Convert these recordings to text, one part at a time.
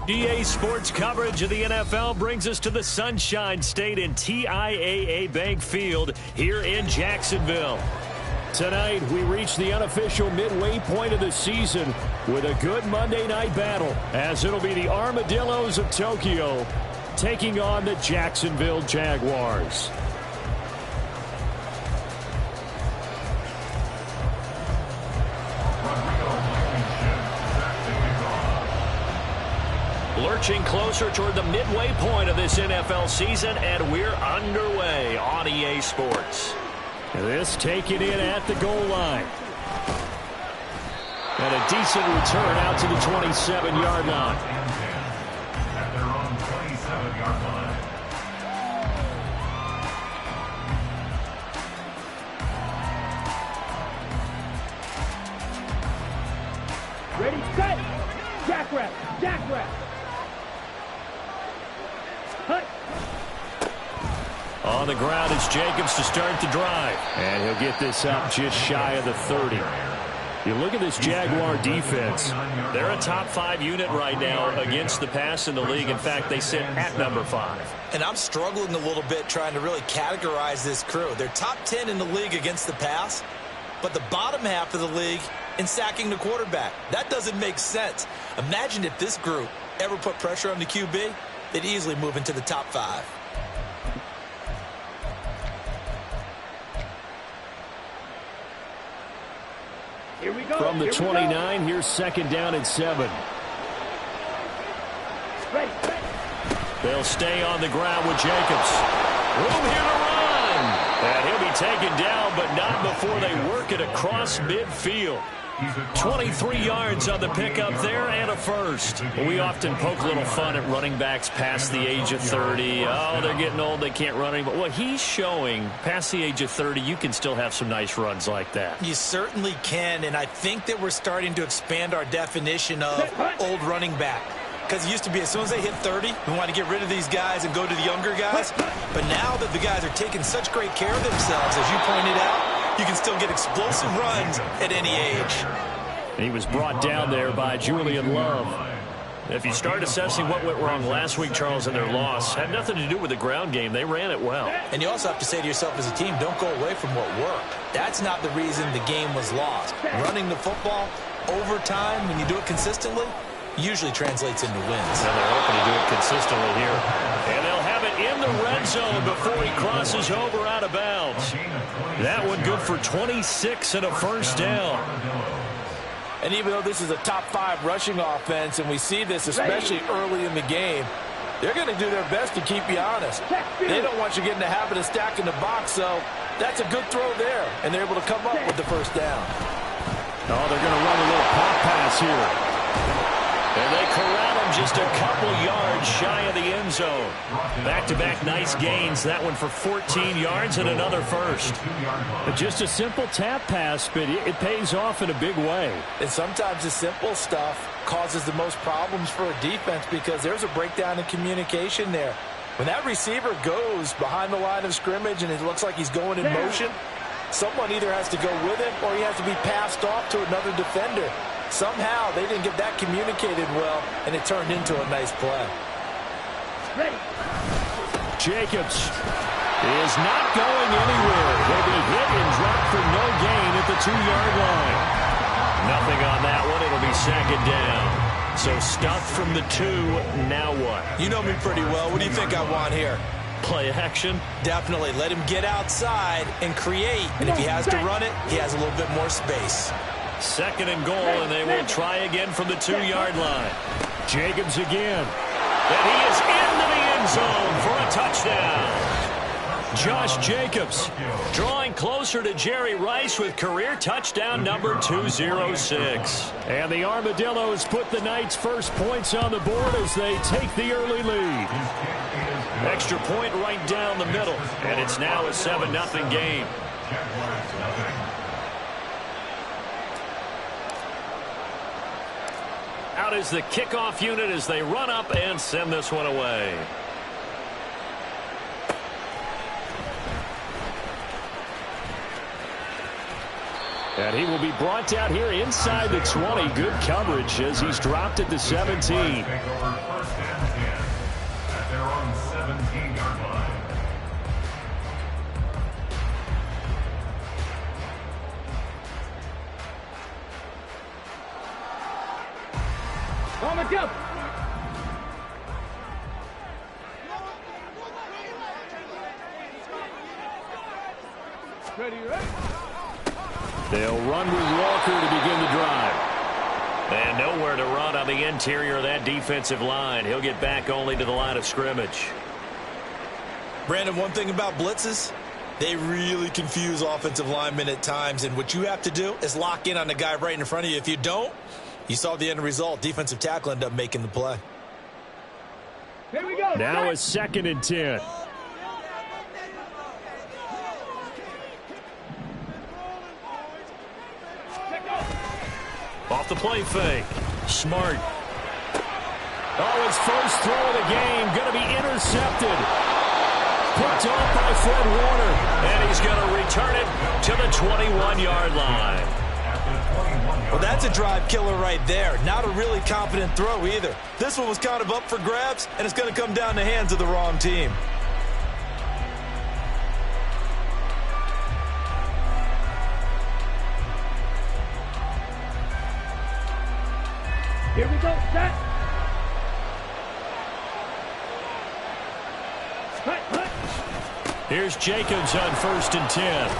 EA Sports coverage of the NFL brings us to the Sunshine State in TIAA Bank Field here in Jacksonville. Tonight, we reach the unofficial midway point of the season with a good Monday night battle, as it'll be the Armadillos of Tokyo taking on the Jacksonville Jaguars. Lurching closer toward the midway point of this NFL season, and we're underway on EA Sports. This taken in at the goal line. And a decent return out to the 27-yard line. At their own 27-yard line. Ready, set, jackrabbit, jackrabbit. On the ground is Jacobs to start the drive. And he'll get this up just shy of the 30. You look at this Jaguar defense. They're a top 5 unit right now against the pass in the league. In fact, they sit at number 5. And I'm struggling a little bit trying to really categorize this crew. They're top 10 in the league against the pass, but the bottom half of the league in sacking the quarterback. That doesn't make sense. Imagine if this group ever put pressure on the QB, they'd easily move into the top 5. Here we go. From the 29, here's second down and 7. Ready. They'll stay on the ground with Jacobs. Room here to run. And he'll be taken down, but not before they work it across midfield. 23 yards on the pickup there and a first. We often poke a little fun at running backs past the age of 30. Oh, they're getting old, they can't run anymore. Well, he's showing past the age of 30, you can still have some nice runs like that. You certainly can, and I think that we're starting to expand our definition of old running back. Because it used to be as soon as they hit 30, we want to get rid of these guys and go to the younger guys. But now that the guys are taking such great care of themselves, as you pointed out, you can still get explosive runs at any age. He was brought down there by Julian Love. If you start assessing what went wrong last week, Charles, in their loss, had nothing to do with the ground game. They ran it well. And you also have to say to yourself as a team, don't go away from what worked. That's not the reason the game was lost. Running the football over time, when you do it consistently, usually translates into wins. And they're hoping to do it consistently here. And they'll have it in the red zone before he crosses over out of bounds. That one good for 26 and a first down. And even though this is a top 5 rushing offense, and we see this especially early in the game, they're going to do their best to keep you honest. They don't want you getting the habit of stacking the box, so that's a good throw there. And they're able to come up with the first down. Oh, they're going to run a little pop pass here. And they corral him just a couple yards shy of the end zone. Back-to-back nice gains. That one for 14 yards and another first. But just a simple tap pass, but it pays off in a big way. And sometimes the simple stuff causes the most problems for a defense because there's a breakdown in communication there. When that receiver goes behind the line of scrimmage and it looks like he's going in motion, someone either has to go with him or he has to be passed off to another defender. Somehow they didn't get that communicated well, and it turned into a nice play. Ready. Jacobs is not going anywhere. He'll be hit and dropped for no gain at the 2-yard line. Nothing on that one. It'll be second down. So stuffed from the 2. Now what? You know me pretty well. What do you think I want here? Play action? Definitely. Let him get outside and create. And if he has to run it, he has a little bit more space. Second and goal, and they will try again from the 2-yard line. Jacobs again. And he is into the end zone for a touchdown. Josh Jacobs drawing closer to Jerry Rice with career touchdown number 206. And the Armadillos put the Knights' first points on the board as they take the early lead. Extra point right down the middle, and it's now a 7-0 game. Out is the kickoff unit as they run up and send this one away. And he will be brought down here inside the 20. Good coverage as he's dropped at the 17. Take over 1st and 10 at their own 17-yard line. On the jump. Ready, right? They'll run with Walker to begin the drive. And nowhere to run on the interior of that defensive line. He'll get back only to the line of scrimmage. Brandon, one thing about blitzes, they really confuse offensive linemen at times. And what you have to do is lock in on the guy right in front of you. If you don't, you saw the end result. Defensive tackle ended up making the play. Here we go. Now a 2nd and 10. Off the play fake. Smart. Oh, his first throw of the game going to be intercepted. Picked off by Fred Warner. And he's going to return it to the 21-yard line. Well, that's a drive killer right there. Not a really confident throw either. This one was kind of up for grabs, and it's going to come down the hands of the wrong team. Here we go. Set. Here's Jacobs on 1st and 10.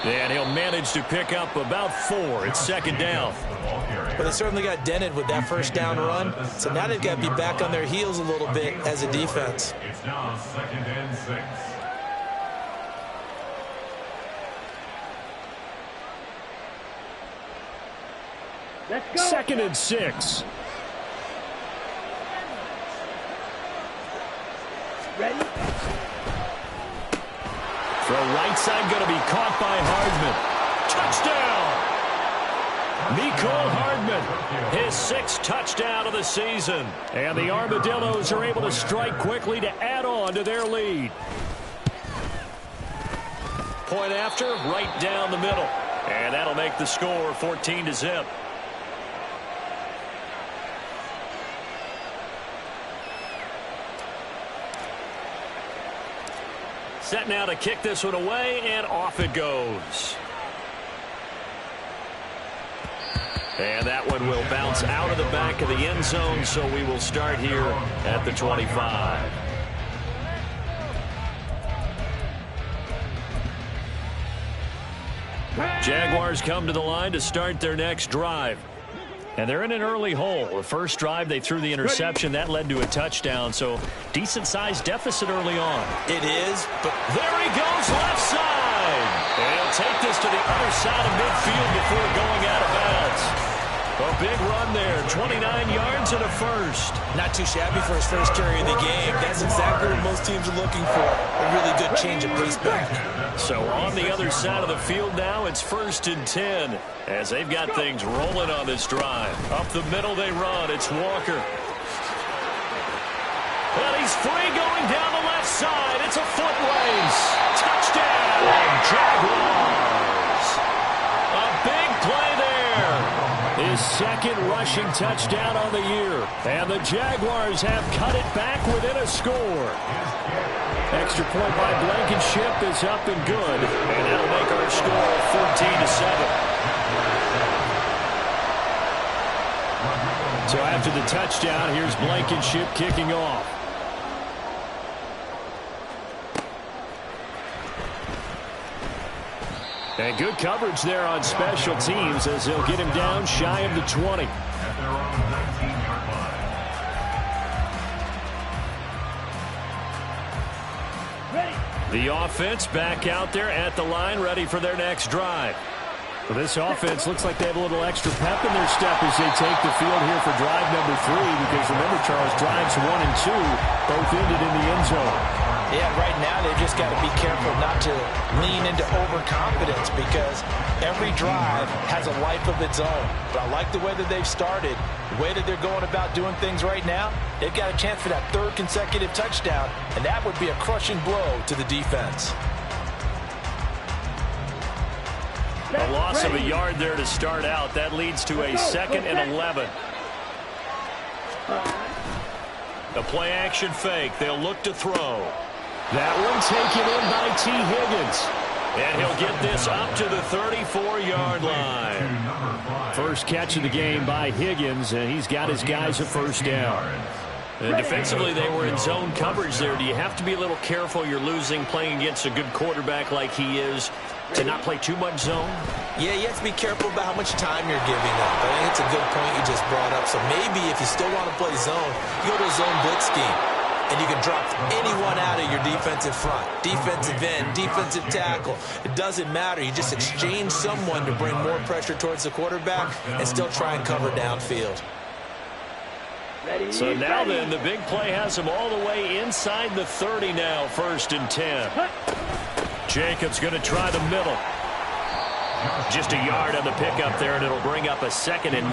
And he'll manage to pick up about 4. It's 2nd down. But they certainly got dented with that first down run. So now they've got to be back on their heels a little bit as a defense. It's now 2nd and 6. Let's go. 2nd and 6. Ready? Throw right side going to be caught by Hardman. Touchdown! Mecole Hardman, his 6th touchdown of the season. And the Armadillos are able to strike quickly to add on to their lead. Point after, right down the middle. And that'll make the score 14-0. Set now to kick this one away, and off it goes. And that one will bounce out of the back of the end zone, so we will start here at the 25. Jaguars come to the line to start their next drive. And they're in an early hole. The first drive, they threw the interception. That led to a touchdown, so decent-sized deficit early on. It is, but there he goes left side. And he'll take this to the other side of midfield before going out of bounds. A big run there, 29 yards and a first. Not too shabby for his first carry of the game. That's exactly what most teams are looking for. A really good change of pace back. So on the other side of the field now, it's 1st and 10 as they've got things rolling on this drive. Up the middle they run. It's Walker. And he's free going down the left side. It's a foot race. Touchdown, Jaguars. A big play there. His 2nd rushing touchdown on the year. And the Jaguars have cut it back within a score. Extra point by Blankenship is up and good. And that'll make our score 14-7. So after the touchdown, here's Blankenship kicking off. And good coverage there on special teams as they'll get him down shy of the 20. At their own 19-yard line. The offense back out there at the line, ready for their next drive. Well, this offense looks like they have a little extra pep in their step as they take the field here for drive number 3, because remember, Charles, drives 1 and 2 both ended in the end zone. Yeah, right now they've just got to be careful not to lean into overconfidence, because every drive has a life of its own. But I like the way that they've started, the way that they're going about doing things right now. They've got a chance for that 3rd consecutive touchdown, and that would be a crushing blow to the defense. A loss of a yard there to start out. That leads to a 2nd and 11. A play-action fake. They'll look to throw. That one taken in by T. Higgins. And he'll get this up to the 34-yard line. First catch of the game by Higgins, and he's got his guys a first down. And defensively, they were in zone coverage there. Do you have to be a little careful? You're losing playing against a good quarterback like he is to not play too much zone? Yeah, you have to be careful about how much time you're giving up. I think it's a good point you just brought up. So maybe if you still want to play zone, you go to a zone blitz scheme. And you can drop anyone out of your defensive front. Defensive end, defensive tackle. It doesn't matter. You just exchange someone to bring more pressure towards the quarterback and still try and cover downfield. So now then, the big play has him all the way inside the 30 now, 1st and 10. Jacobs going to try the middle. Just a yard on the pickup there, and it'll bring up a 2nd and 9.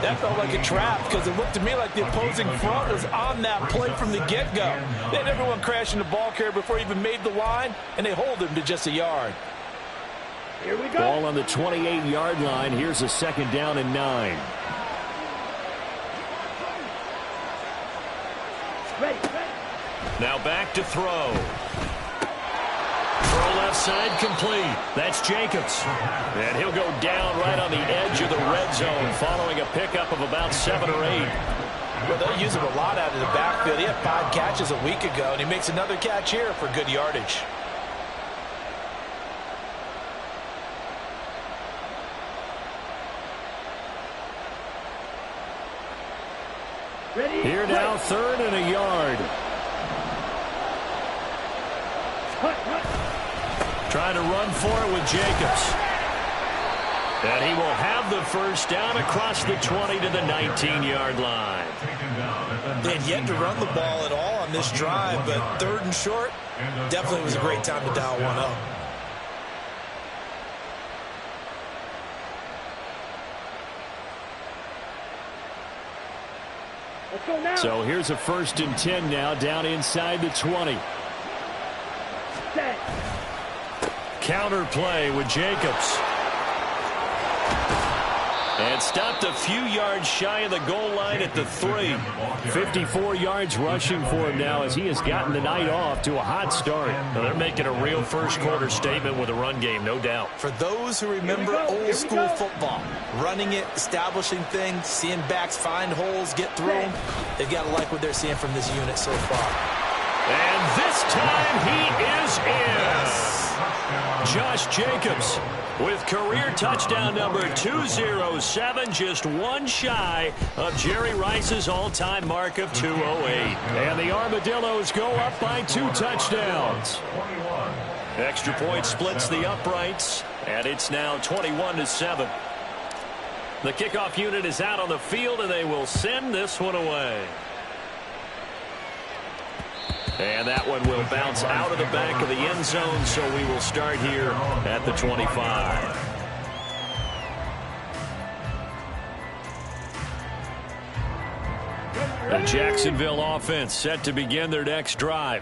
That felt like a trap because it looked to me like the opposing front was on that play from the get-go. They had everyone crashing the ball carrier before he even made the line, and they hold him to just a yard. Here we go. Ball on the 28-yard line. Here's a 2nd down and 9. Ready. Now back to throw. Throw left side complete. That's Jacobs. And he'll go down right on the edge of the red zone following a pickup of about 7 or 8. Well, they'll use him a lot out of the backfield. He had 5 catches a week ago, and he makes another catch here for good yardage. Ready. Here now, 3rd and a yard. Trying to run for it with Jacobs. And he will have the first down across the 20 to the 19-yard line. They had yet to run the ball at all on this drive, but 3rd and short definitely was a great time to dial one up. Let's go now. So here's a 1st and 10 now down inside the 20. Set. Counter play with Jacobs. And stopped a few yards shy of the goal line at the 3. 54 yards rushing for him now as he has gotten the night off to a hot start. Now they're making a real first-quarter statement with a run game, no doubt. For those who remember old-school football, running it, establishing things, seeing backs find holes, get through them, they've got to like what they're seeing from this unit so far. And this time he is in. Josh Jacobs with career touchdown number 207, just one shy of Jerry Rice's all-time mark of 208. And the Armadillos go up by 2 touchdowns. Extra point splits the uprights, and it's now 21-7. The kickoff unit is out on the field, and they will send this one away. And that one will bounce out of the back of the end zone, so we will start here at the 25. The Jacksonville offense set to begin their next drive.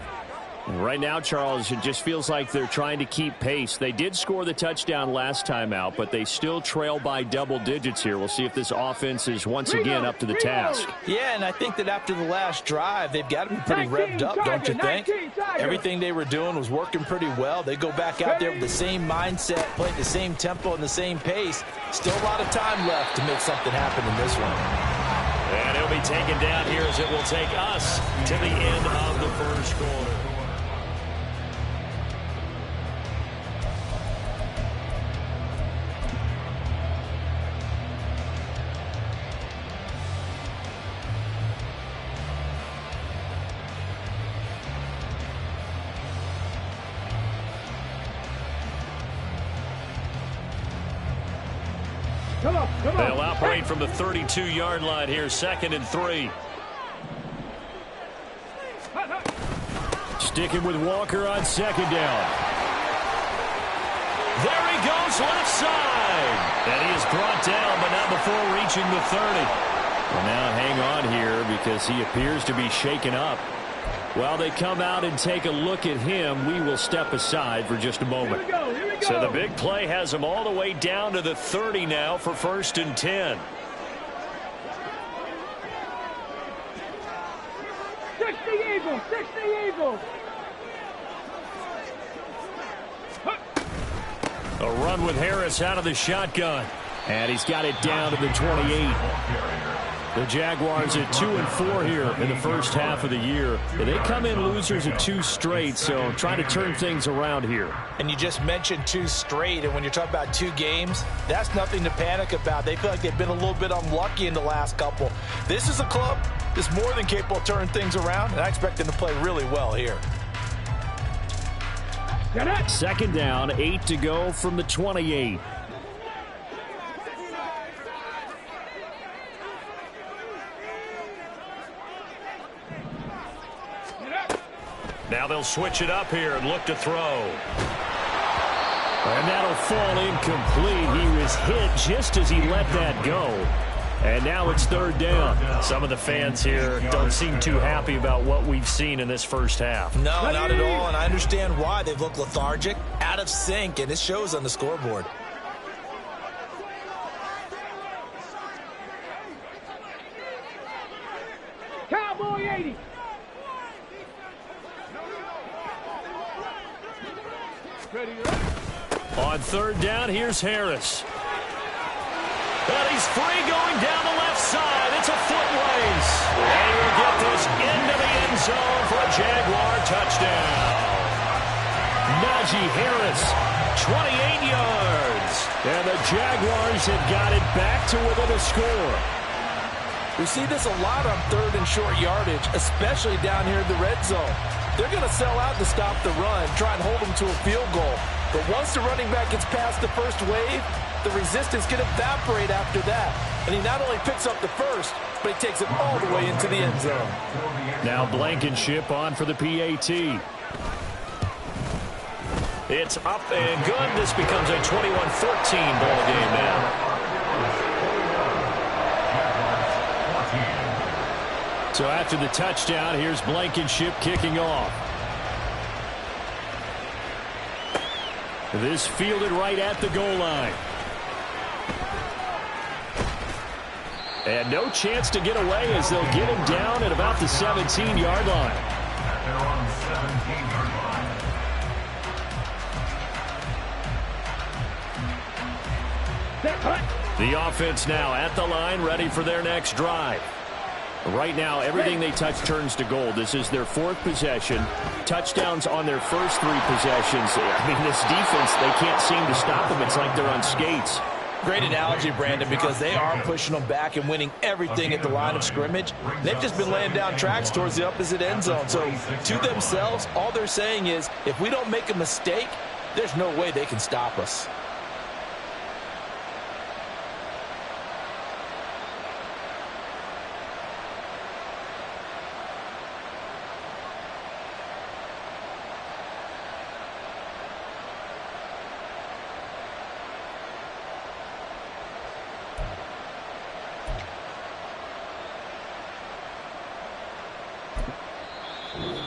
Right now, Charles, it just feels like they're trying to keep pace. They did score the touchdown last time out, but they still trail by double digits here. We'll see if this offense is once again up to the task. Yeah, and I think that after the last drive, they've got to be pretty revved up, don't you think? Everything they were doing was working pretty well. They go back out there with the same mindset, play at the same tempo and the same pace. Still a lot of time left to make something happen in this one. And he'll be taken down here as it will take us to the end of the first quarter. Come on. They'll operate from the 32-yard line here, 2nd and 3. Sticking with Walker on 2nd down. There he goes, left side. And he is brought down, but not before reaching the 30. Well, now hang on here because he appears to be shaken up. While they come out and take a look at him, we will step aside for just a moment. Here we go. So the big play has them all the way down to the 30 now for 1st and 10. 60 Eagles, 60 Eagles. A run with Harris out of the shotgun. And he's got it down to the 28. The Jaguars at 2-4 here in the first half of the year. They come in losers of 2 straight, so trying to turn things around here. And you just mentioned 2 straight, and when you're talking about 2 games, that's nothing to panic about. They feel like they've been a little bit unlucky in the last couple. This is a club that's more than capable of turning things around, and I expect them to play really well here. 2nd down, 8 to go from the 28. Now they'll switch it up here and look to throw. And that'll fall incomplete. He was hit just as he let that go. And now it's 3rd down. Some of the fans here don't seem too happy about what we've seen in this first half. No, not at all, and I understand why. They've looked lethargic, out of sync, and it shows on the scoreboard. Cowboy 80. On 3rd down, here's Harris. And he's free going down the left side. It's a foot race. And he will get this into the end zone for a Jaguar touchdown. Najee Harris, 28 yards. And the Jaguars have got it back to within a score. We see this a lot on 3rd and short yardage, especially down here in the red zone. They're going to sell out to stop the run, try and hold them to a field goal. But once the running back gets past the first wave, the resistance can evaporate after that. And he not only picks up the first, but he takes it all the way into the end zone. Now Blankenship on for the PAT. It's up and good. This becomes a 21-14 ball game now. So after the touchdown, here's Blankenship kicking off. This fielded right at the goal line. And no chance to get away as they'll get him down at about the 17-yard line. They're on the 17-yard line. The offense now at the line, ready for their next drive. Right now, everything they touch turns to gold. This is their 4th possession. Touchdowns on their first 3 possessions. I mean, this defense, they can't seem to stop them. It's like they're on skates. Great analogy, Brandon, because they are pushing them back and winning everything at the line of scrimmage. They've just been laying down tracks towards the opposite end zone. So to themselves, all they're saying is, if we don't make a mistake, there's no way they can stop us.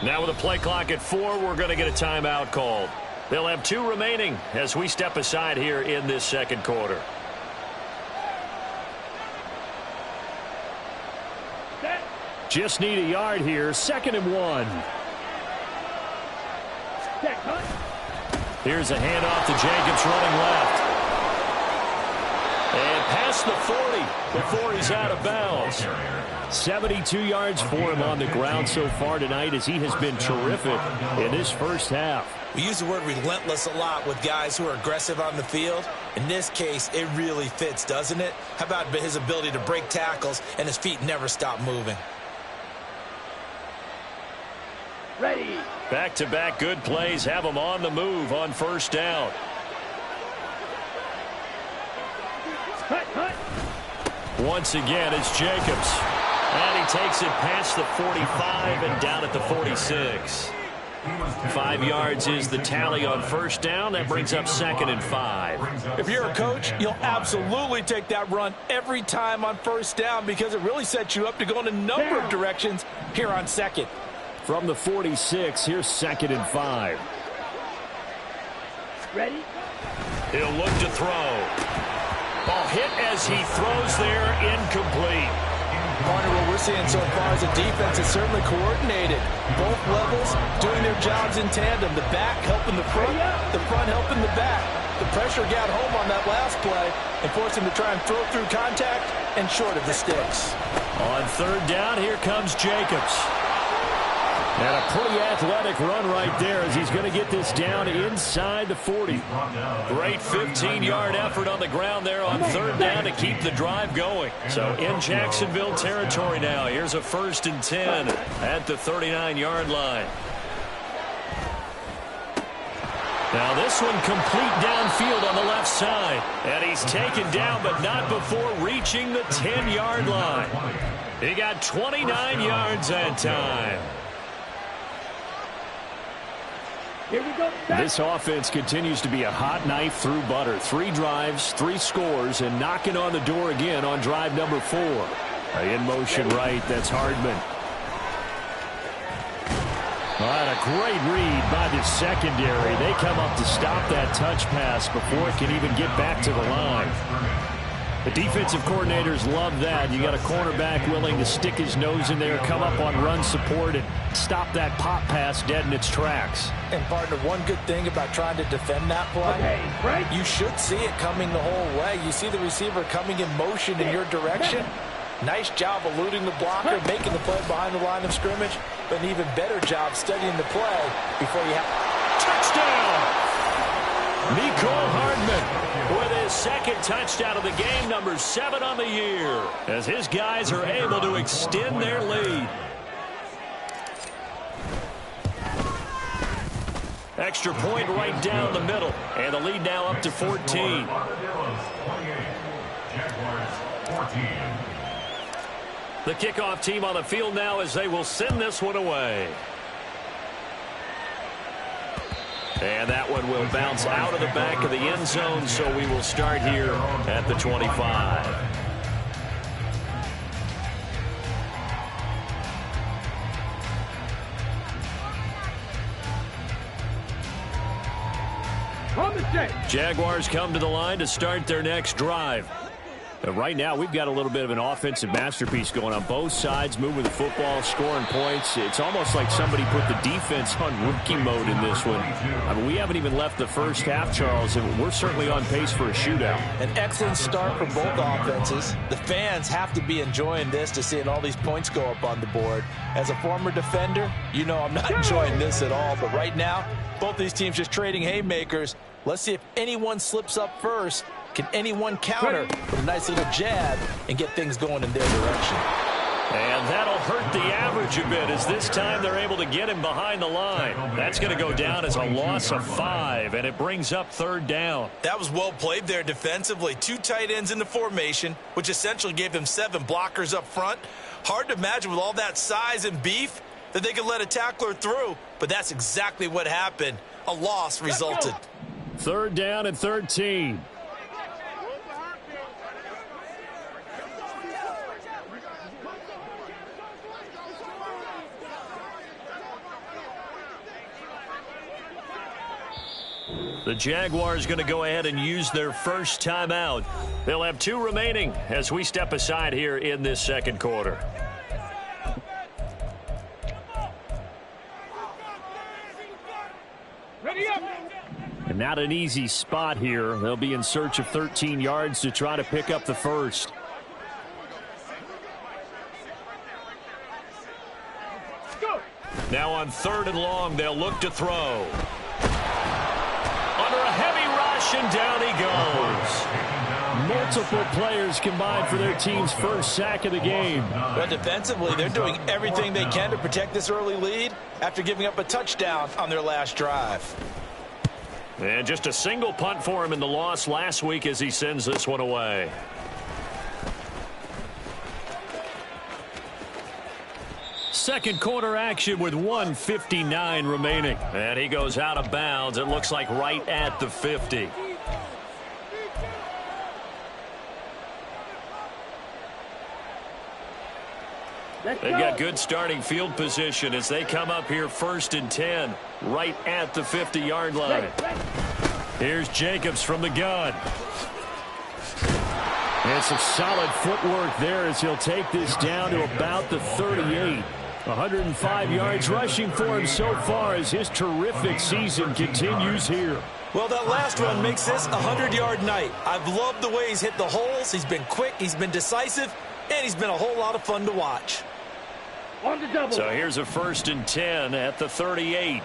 Now with a play clock at 4, we're going to get a timeout called. They'll have 2 remaining as we step aside here in this 2nd quarter. Just need a yard here. 2nd and 1. Here's a handoff to Jacobs running left. And past the 40 before he's out of bounds. 72 yards for him on the ground so far tonight as he has been terrific in this first half. We use the word relentless a lot with guys who are aggressive on the field. In this case, it really fits, doesn't it? How about his ability to break tackles and his feet never stop moving? Ready. Back-to-back good plays have him on the move on 1st down. Cut. Once again, it's Jacobs. And he takes it past the 45 and down at the 46. 5 yards is the tally on 1st down. That brings up 2nd and 5. If you're a coach, you'll absolutely take that run every time on 1st down because it really sets you up to go in a number of directions here on 2nd. From the 46, here's 2nd and 5. Ready? He'll look to throw. Ball hit as he throws there, incomplete. Partner, what we're seeing so far is a defense is certainly coordinated. Both levels doing their jobs in tandem. The back helping the front helping the back. The pressure got home on that last play and forced him to try and throw through contact and short of the sticks. On 3rd down, here comes Jacobs. And a pretty athletic run right there as he's going to get this down inside the 40. Great 15-yard effort on the ground there on 3rd down to keep the drive going. So in Jacksonville territory now. Here's a 1st and 10 at the 39-yard line. Now this one complete downfield on the left side. And he's taken down, but not before reaching the 10-yard line. He got 29 yards that time. Here we go. This offense continues to be a hot knife through butter. 3 drives, 3 scores, and knocking on the door again on drive number 4. In motion right, that's Hardman. All right, a great read by the secondary. They come up to stop that touch pass before it can even get back to the line. The defensive coordinators love that. You got a cornerback willing to stick his nose in there, come up on run support, and stop that pop pass dead in its tracks. And, partner, one good thing about trying to defend that play, you should see it coming the whole way. You see the receiver coming in motion in your direction. Nice job eluding the blocker, making the play behind the line of scrimmage, but an even better job studying the play before you have... Touchdown! Mecole Hardman with his 2nd touchdown of the game, number 7 on the year, as his guys are able to extend their lead. Extra point right down the middle, and the lead now up to 14. The kickoff team on the field now as they will send this one away. And that one will bounce out of the back of the end zone, so we will start here at the 25. Jaguars come to the line to start their next drive. Right now, we've got a little bit of an offensive masterpiece going on both sides, moving the football, scoring points. It's almost like somebody put the defense on rookie mode in this one. I mean, we haven't even left the first half, Charles, and we're certainly on pace for a shootout. An excellent start for both offenses. The fans have to be enjoying this to seeing all these points go up on the board. As a former defender, you know I'm not enjoying this at all. But right now, both these teams just trading haymakers. Let's see if anyone slips up first. Can anyone counter with a nice little jab and get things going in their direction? And that'll hurt the average a bit as this time they're able to get him behind the line. That's going to go down as a loss of 5, and it brings up 3rd down. That was well played there defensively. 2 tight ends in the formation, which essentially gave them 7 blockers up front. Hard to imagine with all that size and beef that they could let a tackler through, but that's exactly what happened. A loss resulted. 3rd down and 13. The Jaguars going to go ahead and use their first timeout. They'll have 2 remaining as we step aside here in this 2nd quarter. Ready up. And not an easy spot here. They'll be in search of 13 yards to try to pick up the first. Go. Now on 3rd and long, they'll look to throw. Under a heavy rush, and down he goes. Multiple players combined for their team's first sack of the game. But defensively, they're doing everything they can to protect this early lead after giving up a touchdown on their last drive. And just a single punt for him in the loss last week as he sends this one away. Second quarter action with 1:59 remaining. And he goes out of bounds. It looks like right at the 50. They've got good starting field position as they come up here 1st and 10, right at the 50-yard line. Here's Jacobs from the gun. And some solid footwork there as he'll take this down to about the 38. 105 yards rushing for him so far as his terrific season continues here. Well, that last run makes this a 100-yard night. I've loved the way he's hit the holes. He's been quick, he's been decisive, and he's been a whole lot of fun to watch. On the double. So here's a 1st and 10 at the 38.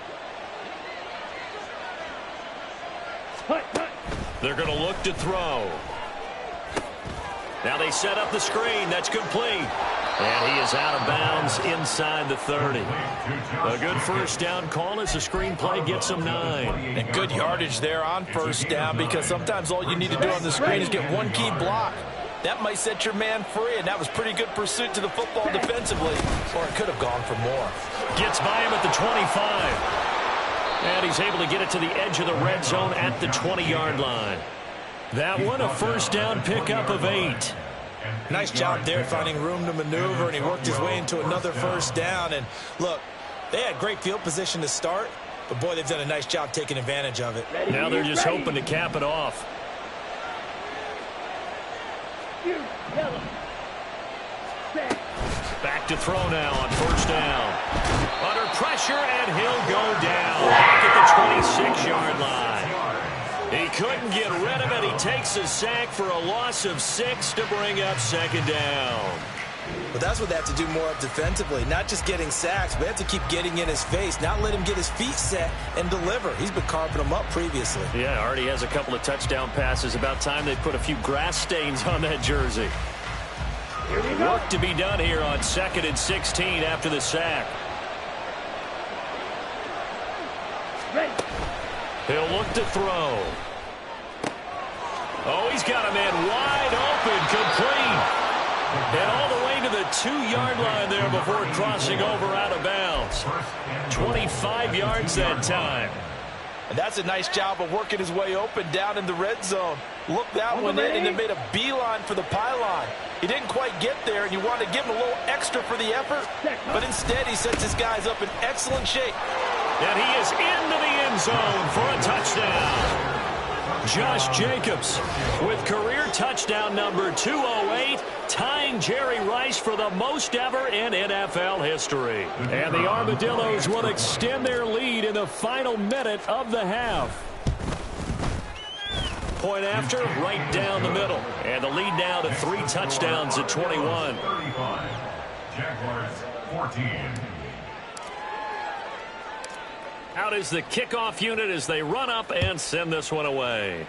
They're going to look to throw. Now they set up the screen. That's complete. And he is out of bounds inside the 30. A good 1st down call as the screen play gets him 9. And good yardage there on 1st down, because sometimes all you need to do on the screen is get one key block. That might set your man free, and that was pretty good pursuit to the football defensively. Or it could have gone for more. Gets by him at the 25. And he's able to get it to the edge of the red zone at the 20-yard line. That one, a 1st down pickup of 8. Nice job there finding room to maneuver, and he worked his way into another 1st down. And look, they had great field position to start, but boy, they've done a nice job taking advantage of it. Now they're just hoping to cap it off. Back to throw now on 1st down. Under pressure, and he'll go down back at the 26-yard line. He couldn't get rid of it. He takes a sack for a loss of 6 to bring up 2nd down. But that's what they have to do more of defensively, not just getting sacks, but they have to keep getting in his face, not let him get his feet set and deliver. He's been carving them up previously. Yeah, already has a couple of touchdown passes. About time they put a few grass stains on that jersey. Work to be done here on 2nd and 16 after the sack. He'll look to throw. Oh, he's got a man wide open, complete. And all the way to the 2-yard line there before crossing over out of bounds. 25 yards that time. And that's a nice job of working his way open down in the red zone. Looked that one in and then made a beeline for the pylon. He didn't quite get there, and you want to give him a little extra for the effort. But instead, he sets his guys up in excellent shape. And he is into the end zone for a touchdown. Josh Jacobs with career touchdown number 208, tying Jerry Rice for the most ever in NFL history. And the Armadillos will extend their lead in the final minute of the half. Point after, right down the middle. And the lead now to 3 touchdowns at 21. 35. Jaguars 14. Out is the kickoff unit as they run up and send this one away.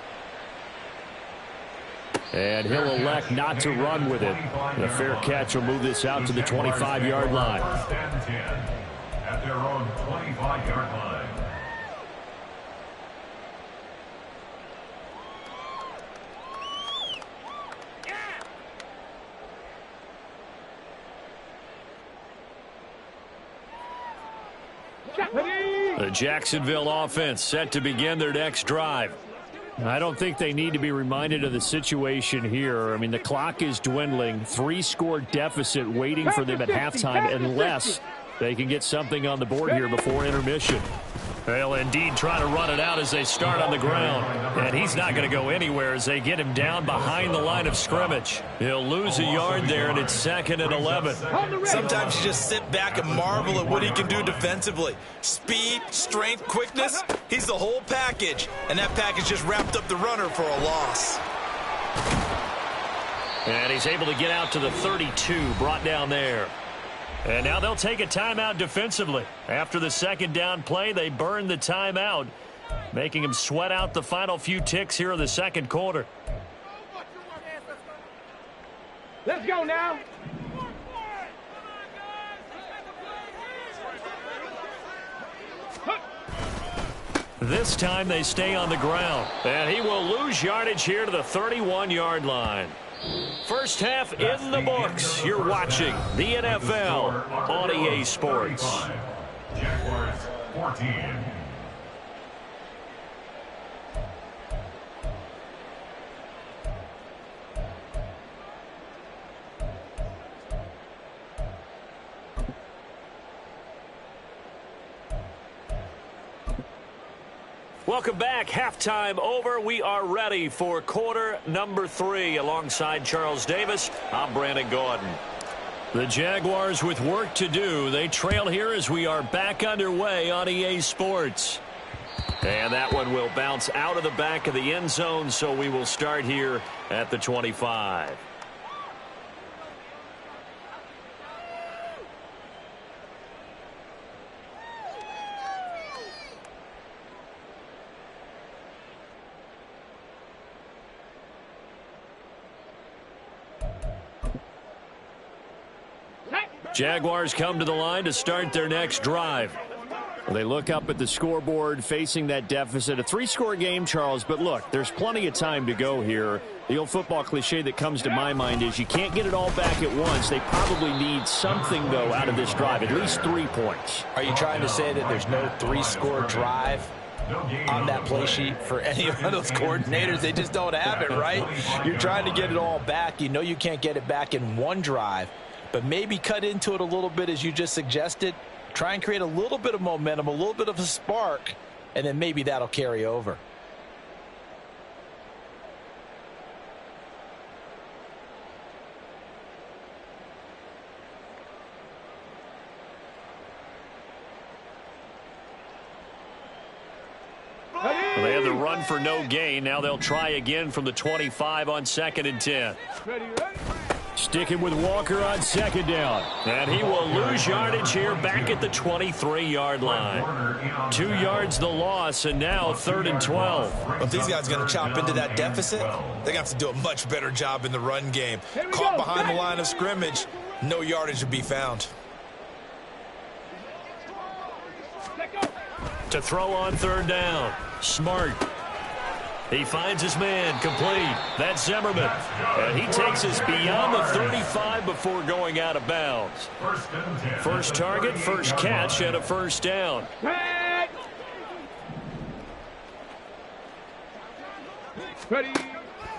And he'll elect not to run with it. The fair catch will move this out to the 25-yard line. 1st and 10 at their own 25-yard line. The Jacksonville offense set to begin their next drive. I don't think they need to be reminded of the situation here. I mean, the clock is dwindling. 3-score deficit waiting for them at halftime unless they can get something on the board here before intermission. They'll indeed try to run it out as they start on the ground. And he's not going to go anywhere as they get him down behind the line of scrimmage. He'll lose a yard there, and it's 2nd and 11. Sometimes you just sit back and marvel at what he can do defensively. Speed, strength, quickness, he's the whole package. And that package just wrapped up the runner for a loss. And he's able to get out to the 32, brought down there. And now they'll take a timeout defensively. After the 2nd down play, they burn the timeout, making him sweat out the final few ticks here in the 2nd quarter. Let's go now. This time they stay on the ground. And he will lose yardage here to the 31-yard line. First half in the books. You're watching the NFL on EA Sports. Jaguars 14. Welcome back. Halftime over. We are ready for quarter number 3. Alongside Charles Davis, I'm Brandon Gordon. The Jaguars with work to do. They trail here as we are back underway on EA Sports. And that one will bounce out of the back of the end zone, so we will start here at the 25. Jaguars come to the line to start their next drive. Well, they look up at the scoreboard facing that deficit. A 3-score game, Charles, but look, there's plenty of time to go here. The old football cliche that comes to my mind is you can't get it all back at once. They probably need something, though, out of this drive, at least 3 points. Are you trying to say that there's no 3-score drive on that play sheet for any of those coordinators? They just don't have it, right? You're trying to get it all back. You know you can't get it back in one drive, but maybe cut into it a little bit as you just suggested. Try and create a little bit of momentum, a little bit of a spark, and then maybe that'll carry over. Well, they had the run for no gain. Now they'll try again from the 25 on 2nd and 10. Sticking with Walker on 2nd down. And he will lose yardage here back at the 23-yard line. 2 yards the loss, and now 3rd and 12. Well, if these guys are going to chop into that deficit, they're going to have to do a much better job in the run game. Caught behind the line of scrimmage, no yardage to be found. To throw on 3rd down. Smart. He finds his man, complete. That's Zimmerman. And he takes us beyond the 35 before going out of bounds. First target, first catch, and a first down.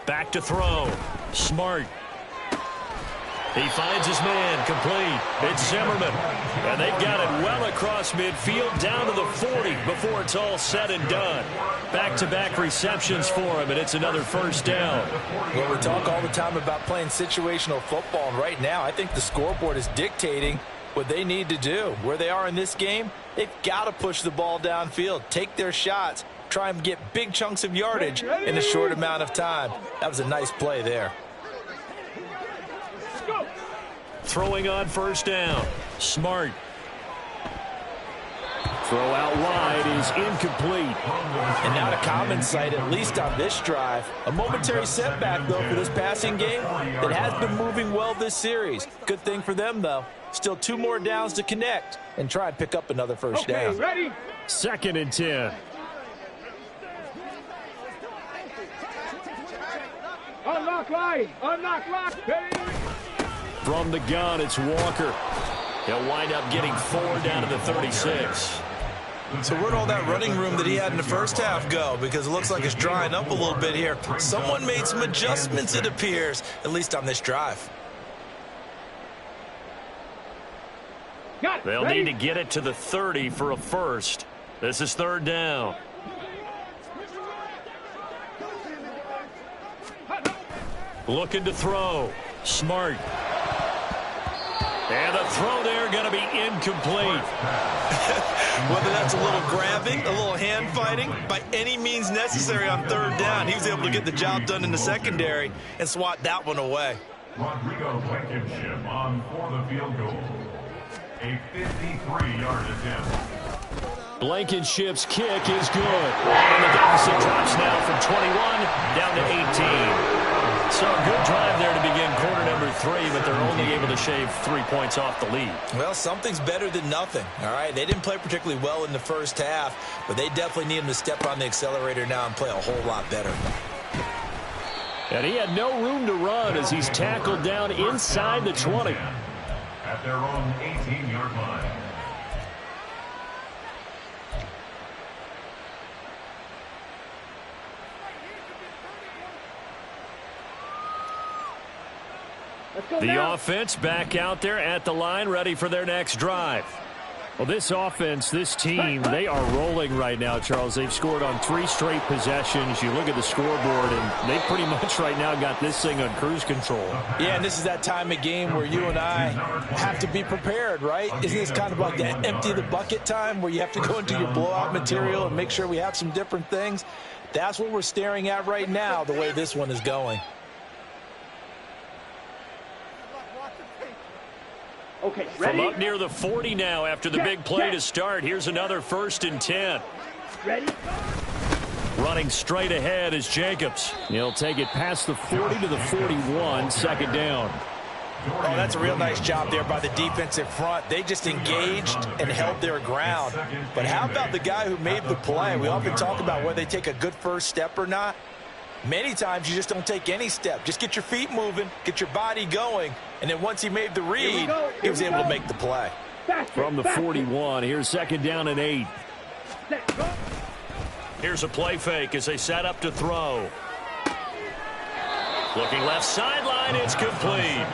Back to throw. Smart. He finds his man, complete. It's Zimmerman. And they've got it well across midfield, down to the 40 before it's all said and done. Back-to-back receptions for him, and it's another first down. Well, we talk all the time about playing situational football, and right now I think the scoreboard is dictating what they need to do. Where they are in this game, they've got to push the ball downfield, take their shots, try and get big chunks of yardage in a short amount of time. That was a nice play there. Throwing on first down. Smart. Throw out wide is incomplete. And not a common sight, at least on this drive. A momentary setback, though, for this passing game that has been moving well this series. Good thing for them, though. Still 2 more downs to connect and try and pick up another first down. Ready? 2nd and 10. Unlock line. Unlock line. Ready? From the gun, it's Walker. He'll wind up getting 4 down to the 36. So where'd all that running room that he had in the first half go? Because it looks like it's drying up a little bit here. Someone made some adjustments, it appears, at least on this drive. They'll need to get it to the 30 for a first. This is 3rd down. Looking to throw. Smart. And the throw there going to be incomplete. Whether that's a little grabbing, a little hand fighting, by any means necessary on 3rd down, he was able to get the job done in the secondary and swat that one away. Rodrigo Blankenship on for the field goal. A 53-yard attempt. Blankenship's kick is good. And the deficit drops now from 21 down to 18. So a good drive there to begin quarter number 3, but they're only able to shave 3 points off the lead. Well, something's better than nothing, all right? They didn't play particularly well in the first half, but they definitely need him to step on the accelerator now and play a whole lot better. And he had no room to run as he's tackled down inside the 20. At their own 18-yard line. The offense back out there at the line, ready for their next drive. Well, this offense, this team, they are rolling right now, Charles. They've scored on 3 straight possessions. You look at the scoreboard, and they pretty much right now got this thing on cruise control. Yeah, and this is that time of game where you and I have to be prepared, right? Isn't this kind of like that empty the bucket time where you have to go into your blowout material and make sure we have some different things? That's what we're staring at right now, the way this one is going. Okay, ready? From up near the 40 now after the big play to start. Here's another 1st and 10. Ready? Running straight ahead is Jacobs. He'll take it past the 40 to the 41, 2nd down. Oh, that's a real nice job there by the defensive front. They just engaged and held their ground. But how about the guy who made the play? We often talk about whether they take a good first step or not. Many times you just don't take any step. Just get your feet moving, get your body going, and then once he made the read, he was able to make the play. From the 41, here's 2nd down and 8. Here's a play fake as they set up to throw. Looking left sideline, it's complete.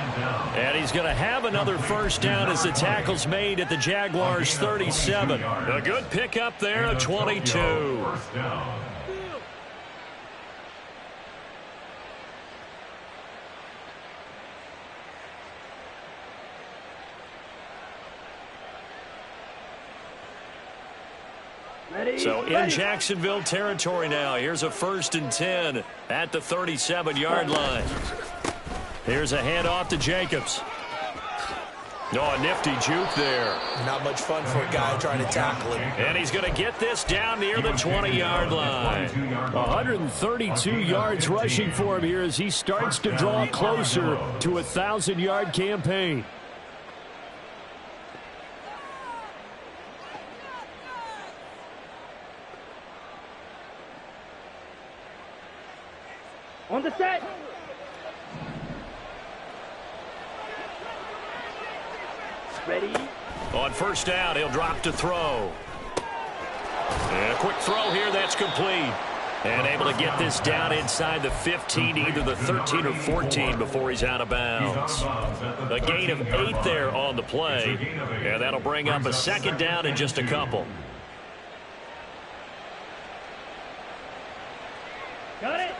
And he's going to have another 1st down as the tackle's made at the Jaguars' 37. A good pickup there of 22. So in Jacksonville territory now. Here's a 1st and 10 at the 37-yard line. Here's a handoff to Jacobs. Oh, a nifty juke there. Not much fun for a guy trying to tackle him. And he's going to get this down near the 20-yard line. 132 yards rushing for him here as he starts to draw closer to a 1,000-yard campaign. On the set. Ready? On 1st down, he'll drop to throw. And a quick throw here, that's complete. And able to get this down inside the 15, either the 13 or 14 before he's out of bounds. A gain of 8 there on the play. And that'll bring up a 2nd down in just a couple. Got it.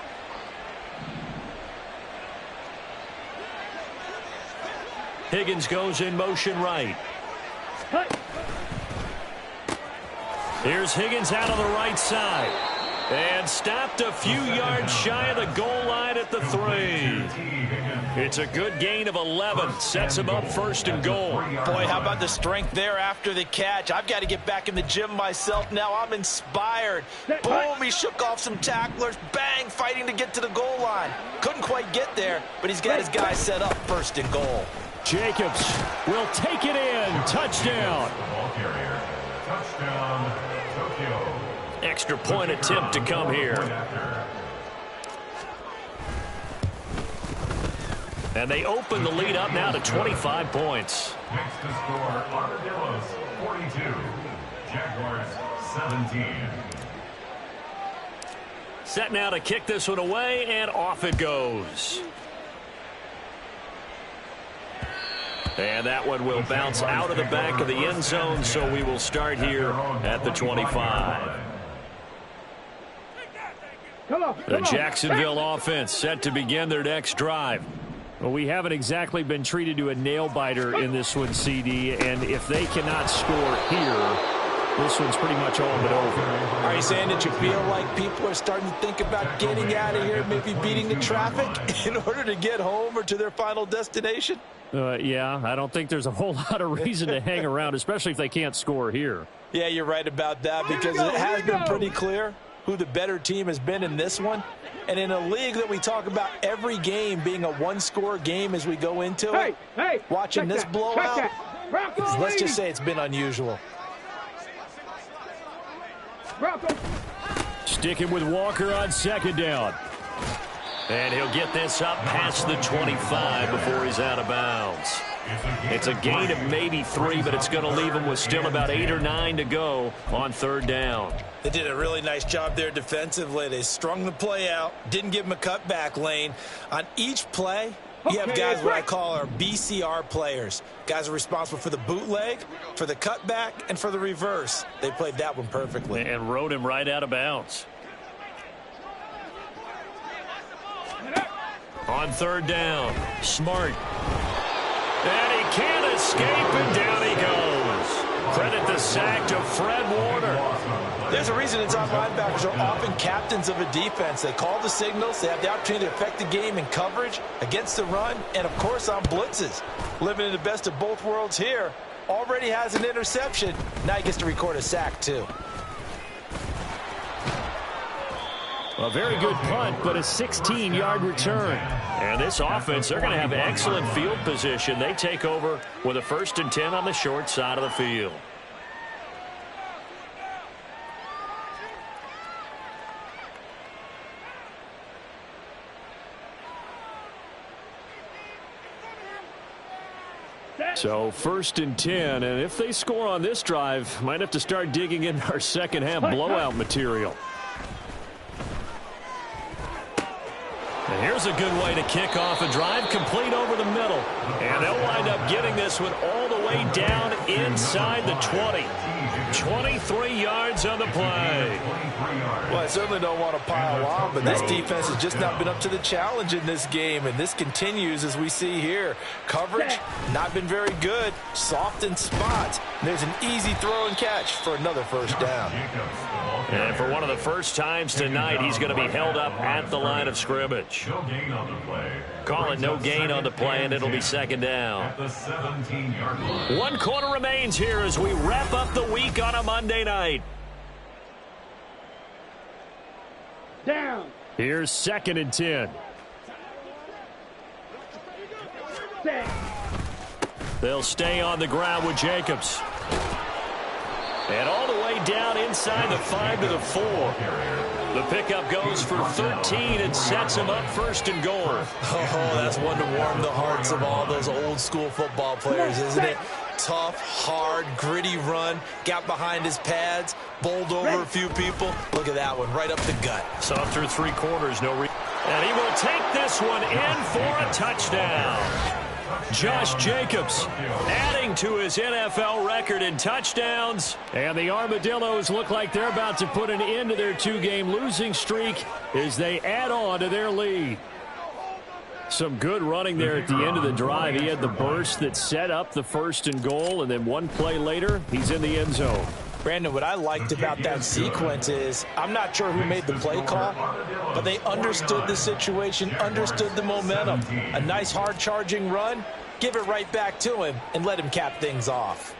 Higgins goes in motion right. Here's Higgins out on the right side. And stopped a few yards shy of the goal line at the 3. It's a good gain of 11. Sets him up 1st and goal. Boy, how about the strength there after the catch? I've got to get back in the gym myself now. I'm inspired. Boom, he shook off some tacklers. Bang, fighting to get to the goal line. Couldn't quite get there, but he's got his guy set up 1st and goal. Jacobs will take it in. Touchdown. Ball carrier. Touchdown, Tokyo. Extra point attempt to come here. And they open the lead up now to 25 points. Next to score, Armadillos 42. Jaguars 17. Set now to kick this one away, and off it goes. And that one will bounce out of the back of the end zone, so we will start here at the 25. The Jacksonville offense set to begin their next drive. Well, we haven't exactly been treated to a nail-biter in this one, CD, and if they cannot score here, this one's pretty much all but over. Are you saying that you feel like people are starting to think about getting out of here, maybe beating the traffic in order to get home or to their final destination? Yeah, I don't think there's a whole lot of reason to hang around, especially if they can't score here. Yeah, you're right about that because it has been pretty clear who the better team has been in this one. And in a league that we talk about every game being a one-score game as we go into it, watching this blowout, let's just say it's been unusual. Sticking with Walker on 2nd down. And he'll get this up past the 25 before he's out of bounds. It's a gain of maybe 3, but it's going to leave him with still about 8 or 9 to go on 3rd down. They did a really nice job there defensively. They strung the play out, didn't give him a cutback lane. On each play, You have guys what I call our BCR players. Guys are responsible for the bootleg, for the cutback, and for the reverse. They played that one perfectly. And rode him right out of bounds. On third down, Smart. And he can't escape, and down he goes. Credit the sack to Fred Warner. There's a reason inside linebackers are often captains of a defense. They call the signals. They have the opportunity to affect the game in coverage, against the run, and, of course, on blitzes. Living in the best of both worlds here. Already has an interception. Now he gets to record a sack, too. A very good punt, but a 16-yard return. And this offense, they're going to have excellent field position. They take over with a 1st and 10 on the short side of the field. So 1st and 10, and if they score on this drive, might have to start digging in our second half blowout material. And here's a good way to kick off a drive, complete over the middle. And they'll wind up getting this one all the way down inside the 20. 23 yards on the play. Well, I certainly don't want to pile on, but this defense has just not been up to the challenge in this game, and this continues as we see here. Coverage, not been very good. Soft in spots. There's an easy throw and catch for another 1st down. And for one of the first times tonight, he's going to be held up at the line of scrimmage. No gain on the play. Call it no gain on the play, and it'll be 2nd down. At the 17-yard line. 1 quarter remains here as we wrap up the week on a Monday night. Down. Here's 2nd and 10. Set. They'll stay on the ground with Jacobs. And all the way down inside the 5 to the 4. The pickup goes for 13 and sets him up 1st and goal. Oh, that's one to warm the hearts of all those old school football players, isn't it? Tough, hard, gritty run. Got behind his pads, bowled over a few people. Look at that one, right up the gut. So through 3 quarters, and he will take this one in for a touchdown. Josh Jacobs adding to his NFL record in touchdowns. And the Armadillos look like they're about to put an end to their 2-game losing streak as they add on to their lead. Some good running there at the end of the drive. He had the burst that set up the 1st and goal, and then 1 play later, he's in the end zone. Brandon, what I liked about that sequence is I'm not sure who made the play call, but they understood the situation, understood the momentum. A nice hard-charging run, give it right back to him, and let him cap things off.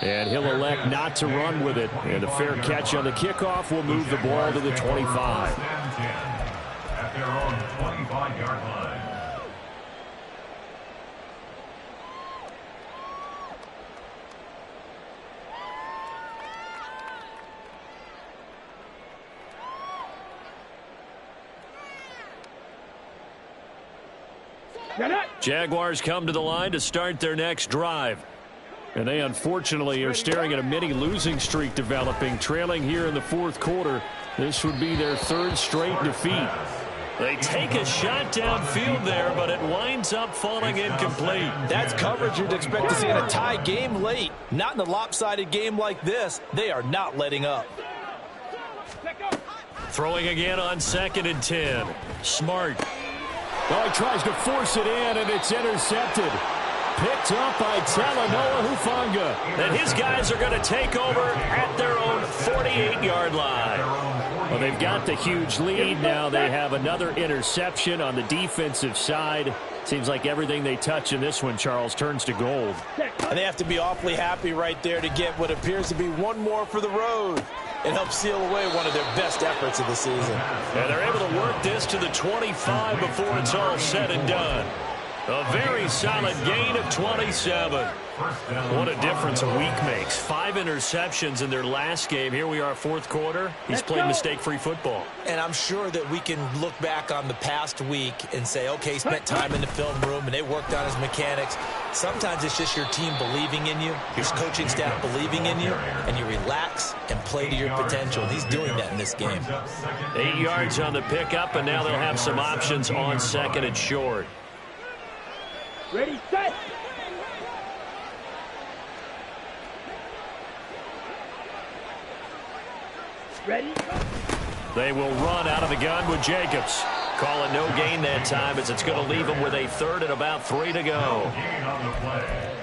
And he'll elect not to run with it. And a fair catch on the kickoff will move the ball to the 25. At their own 25-yard line. Jaguars come to the line to start their next drive. And they unfortunately are staring at a mini losing streak developing, trailing here in the 4th quarter. This would be their 3rd straight defeat. They take a shot downfield there, but it winds up falling incomplete. That's coverage you'd expect to see in a tie game late. Not in a lopsided game like this. They are not letting up. Throwing again on 2nd and 10. Smart. Oh, he tries to force it in, and it's intercepted. Picked up by Talanoa Hufanga. And his guys are going to take over at their own 48-yard line. Well, they've got the huge lead now. They have another interception on the defensive side. Seems like everything they touch in this one, Charles, turns to gold. And they have to be awfully happy right there to get what appears to be one more for the road. It helps seal away one of their best efforts of the season. And they're able to work this to the 25 before it's all said and done. A very solid gain of 27. What a difference a week makes. 5 interceptions in their last game. Here we are, fourth quarter. He's played mistake-free football. And I'm sure that we can look back on the past week and say, okay, he spent time in the film room and they worked on his mechanics. Sometimes it's just your team believing in you, your coaching staff believing in you, and you relax and play to your potential. And he's doing that in this game. 8 yards on the pickup, and now they'll have some options on second and short. Ready, set. Ready, go. They will run out of the gun with Jacobs. Call it no gain that time as it's going to leave him with a third and about 3 to go.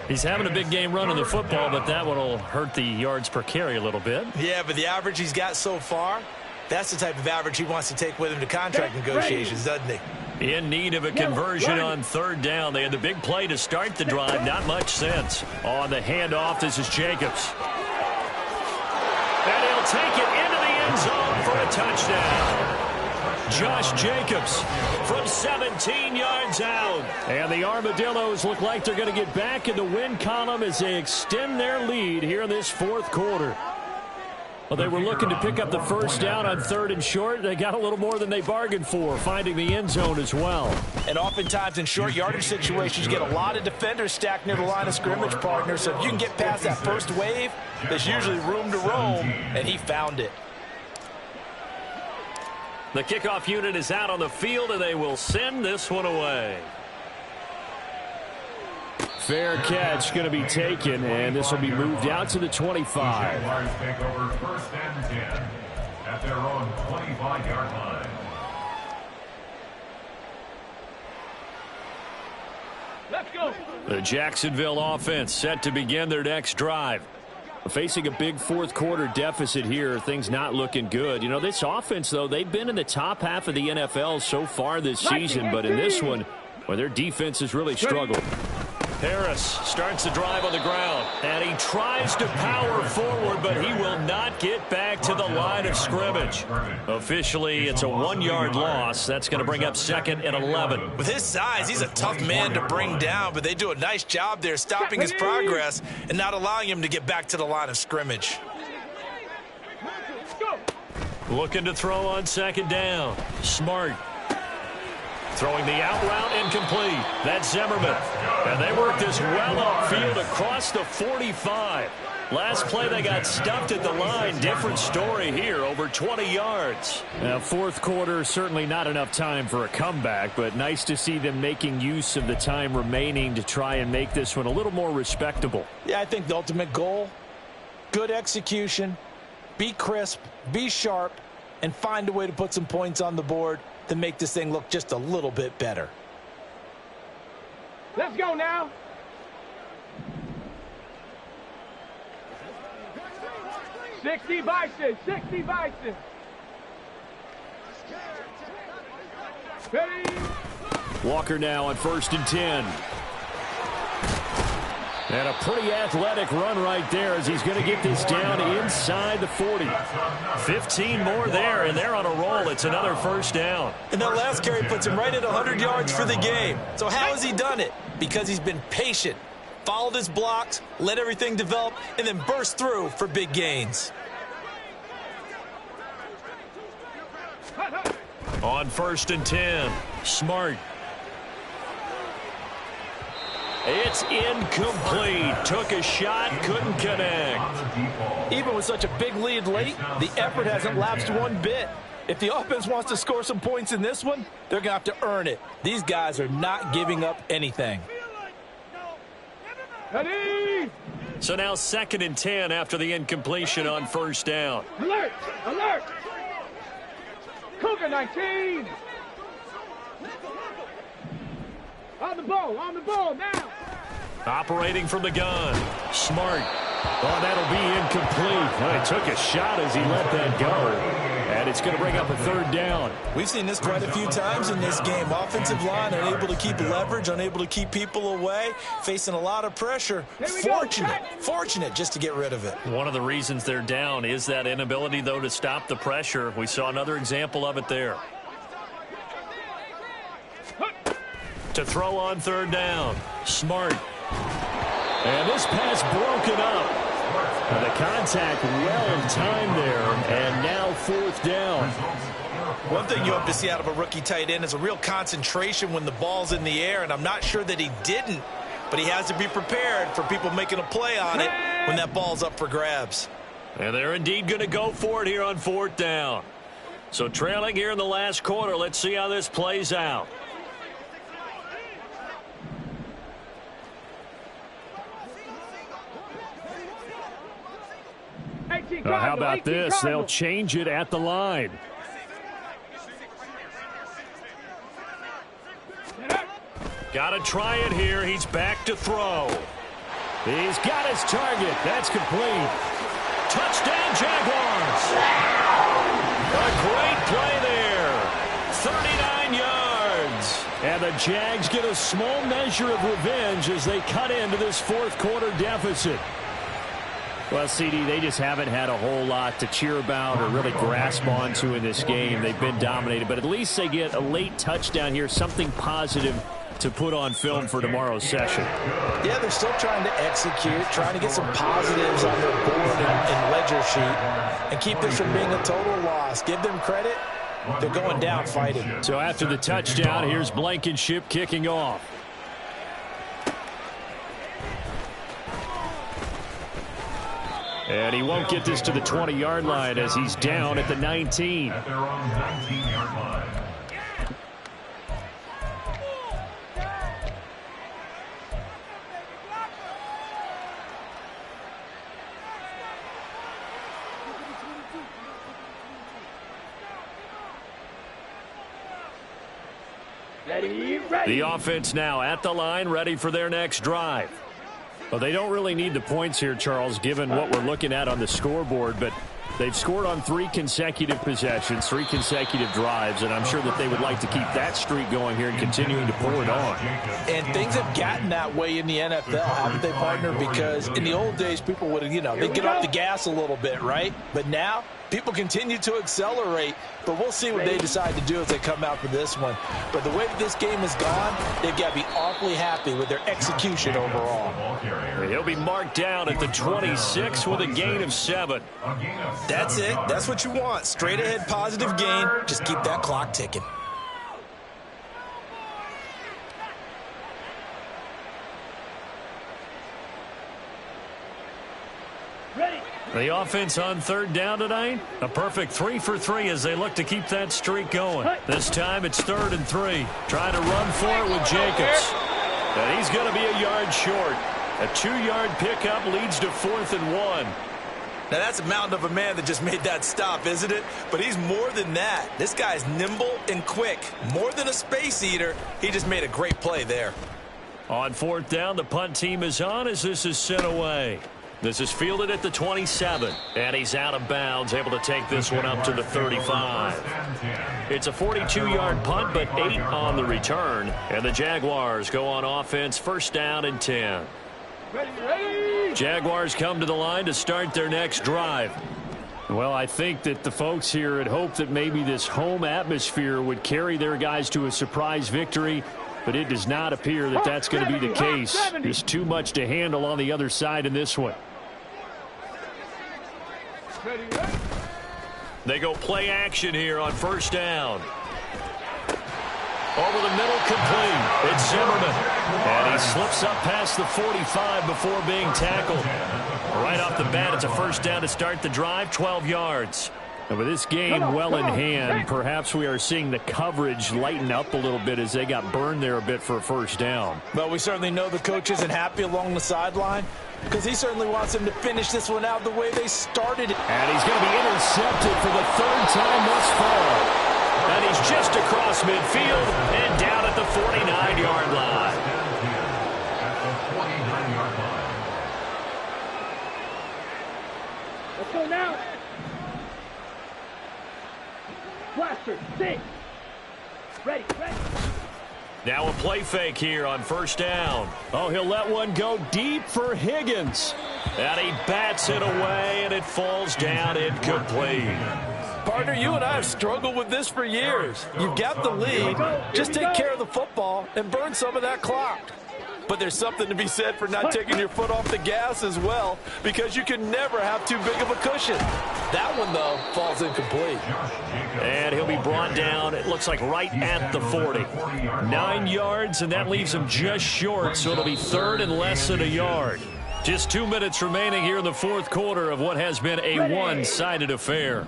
He's having a big game running the football, but that one will hurt the yards per carry a little bit. Yeah, but the average he's got so far, that's the type of average he wants to take with him to contract negotiations, doesn't he? In need of a conversion on third down. They had the big play to start the drive. Not much sense. On the handoff, this is Jacobs. And he'll take it into the end zone for a touchdown. Josh Jacobs from 17 yards out. And the Armadillos look like they're going to get back in the win column as they extend their lead here in this fourth quarter. Well, they were looking to pick up the first down on third and short. They got a little more than they bargained for, finding the end zone as well. And oftentimes in short yardage situations, you get a lot of defenders stacked near the line of scrimmage, partner. So if you can get past that first wave, there's usually room to roam, and he found it. The kickoff unit is out on the field, and they will send this one away. Fair catch going to be taken, and this will be moved out to the 25. Jaguars take over first and 10 at their own 25-yard line. Let's go. The Jacksonville offense set to begin their next drive. Facing a big fourth quarter deficit here, things not looking good. You know, this offense, though, they've been in the top half of the NFL so far this season, but in this one, well, their defense has really struggled. Harris starts the drive on the ground, and he tries to power forward, but he will not get back to the line of scrimmage. Officially, it's a 1-yard loss. That's going to bring up second and 11. With his size, he's a tough man to bring down, but they do a nice job there stopping his progress and not allowing him to get back to the line of scrimmage. Looking to throw on second down. Smart. Throwing the out route incomplete. That's Zimmerman. And they work this well upfield across the 45. Last play they got stuffed at the line. Different story here, over 20 yards. Now, fourth quarter, certainly not enough time for a comeback, but nice to see them making use of the time remaining to try and make this one a little more respectable. Yeah, I think the ultimate goal, good execution, be crisp, be sharp, and find a way to put some points on the board to make this thing look just a little bit better. Let's go now. Sixty Bison. Ready. Walker now on first and 10. And a pretty athletic run right there as he's going to get this down inside the 40. 15 more there, and they're on a roll. It's another first down. And that last carry puts him right at 100 yards for the game. So how has he done it? Because he's been patient, followed his blocks, let everything develop, and then burst through for big gains. On first and 10, Smart. It's incomplete. Took a shot, couldn't connect. Even with such a big lead late, the effort hasn't lapsed one bit. If the offense wants to score some points in this one, they're going to have to earn it. These guys are not giving up anything. Ready. So now second and 10 after the incompletion on first down. Alert. Cougar 19. On the ball now. Operating from the gun. Smart. Oh, that'll be incomplete. Well, he took a shot as he let that go. And it's going to bring up a third down. We've seen this quite a few times in this game. Offensive line unable to keep leverage, unable to keep people away, facing a lot of pressure. Fortunate just to get rid of it. One of the reasons they're down is that inability, though, to stop the pressure. We saw another example of it there. to throw on third down. Smart. And this pass broken up. The contact well timed there, and now fourth down. One thing you hope to see out of a rookie tight end is a real concentration when the ball's in the air, and I'm not sure that he didn't, but he has to be prepared for people making a play on it when that ball's up for grabs. And they're indeed going to go for it here on fourth down. So trailing here in the last quarter, let's see how this plays out. How about this? They'll change it at the line. Got to try it here. He's back to throw. He's got his target. That's complete. Touchdown, Jaguars. A great play there. 39 yards. And the Jags get a small measure of revenge as they cut into this fourth quarter deficit. Well, CD, they just haven't had a whole lot to cheer about or really grasp onto in this game. They've been dominated, but at least they get a late touchdown here, something positive to put on film for tomorrow's session. Yeah, they're still trying to execute, trying to get some positives on their board and ledger sheet and keep this from being a total loss. Give them credit. They're going down fighting. So after the touchdown, here's Blankenship kicking off. And he won't get this to the 20-yard line as he's down at the 19. At their own 19-yard line. The offense now at the line, ready for their next drive. Well, they don't really need the points here, Charles, given what we're looking at on the scoreboard, but they've scored on 3 consecutive possessions, 3 consecutive drives, and I'm sure that they would like to keep that streak going here and continuing to pull it on. And things have gotten that way in the NFL, haven't they, partner? Because in the old days, people would, they'd get off the gas a little bit, right? But now, people continue to accelerate, but we'll see what they decide to do as they come out for this one. But the way that this game has gone, they've got to be awfully happy with their execution overall. He'll be marked down at the 26 with a gain of 7. That's it. That's what you want. Straight ahead positive gain. Just keep that clock ticking. The offense on third down tonight, a perfect 3 for 3 as they look to keep that streak going. This time it's 3rd and 3. Trying to run for it with Jacobs. And he's going to be a yard short. A 2-yard pickup leads to 4th and 1. Now that's a mountain of a man that just made that stop, isn't it? But he's more than that. This guy's nimble and quick. More than a space eater. He just made a great play there. On 4th down, the punt team is on as this is sent away. This is fielded at the 27, and he's out of bounds, able to take this one up to the 35. It's a 42-yard punt, but 8 on the return, and the Jaguars go on offense, 1st down and 10. Jaguars come to the line to start their next drive. Well, I think that the folks here had hoped that maybe this home atmosphere would carry their guys to a surprise victory, but it does not appear that that's going to be the case. There's too much to handle on the other side in this one. They go play action here on 1st down. Over the middle, complete. It's Zimmerman. And he slips up past the 45 before being tackled. Right off the bat, it's a 1st down to start the drive, 12 yards. And with this game well in hand, perhaps we are seeing the coverage lighten up a little bit as they got burned there a bit for a 1st down. But we certainly know the coach isn't happy along the sideline because he certainly wants them to finish this one out the way they started it. And he's going to be intercepted for the 3rd time thus far. And he's just across midfield and down at the 49-yard line. Let's go now. Blaster, 6. Ready. Now a play fake here on 1st down. Oh, he'll let one go deep for Higgins. And he bats it away, and it falls down incomplete. Partner, you and I have struggled with this for years. You've got the lead. Just take care of the football and burn some of that clock. But there's something to be said for not taking your foot off the gas as well, because you can never have too big of a cushion. That one, though, falls incomplete. And he'll be brought down, it looks like, right at the 40. 9 yards, and that leaves him just short, so it'll be third and less than a yard. Just 2 minutes remaining here in the fourth quarter of what has been a one-sided affair.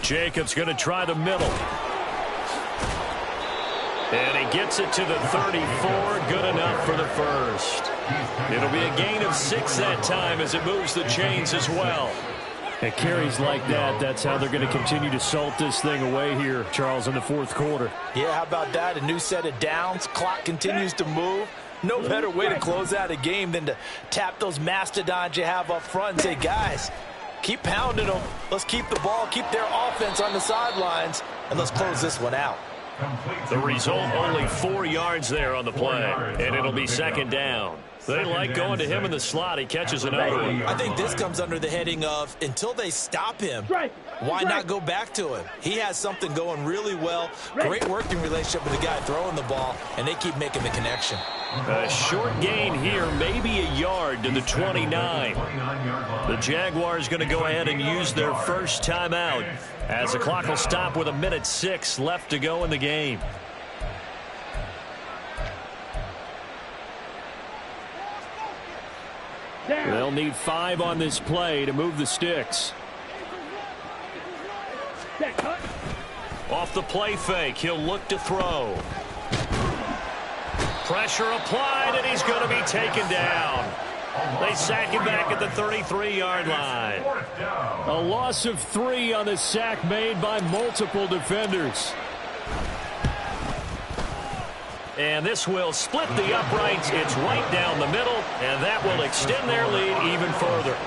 Jacobs going to try the middle. And he gets it to the 34. Good enough for the first. It'll be a gain of 6 that time as it moves the chains as well. And carries like that, that's how they're going to continue to salt this thing away here, Charles, in the fourth quarter. Yeah, how about that? A new set of downs. Clock continues to move. No better way to close out a game than to tap those mastodons you have up front and say, guys, keep pounding them. Let's keep the ball, keep their offense on the sidelines, and let's close this one out. The result, only 4 yards there on the play, and it'll be second down. They like going to him in the slot. He catches another one. I think this comes under the heading of until they stop him, why not go back to him? He has something going really well. Great working relationship with the guy throwing the ball, and they keep making the connection. A short gain here, maybe a yard to the 29. The Jaguars going to go ahead and use their first timeout as the clock will stop with 1:06 left to go in the game. They'll need 5 on this play to move the sticks. Off the play fake, he'll look to throw. Pressure applied, and he's going to be taken down. They sack him back at the 33-yard line. A loss of 3 on the sack made by multiple defenders. And this will split the uprights. It's right down the middle, and that will extend their lead even further.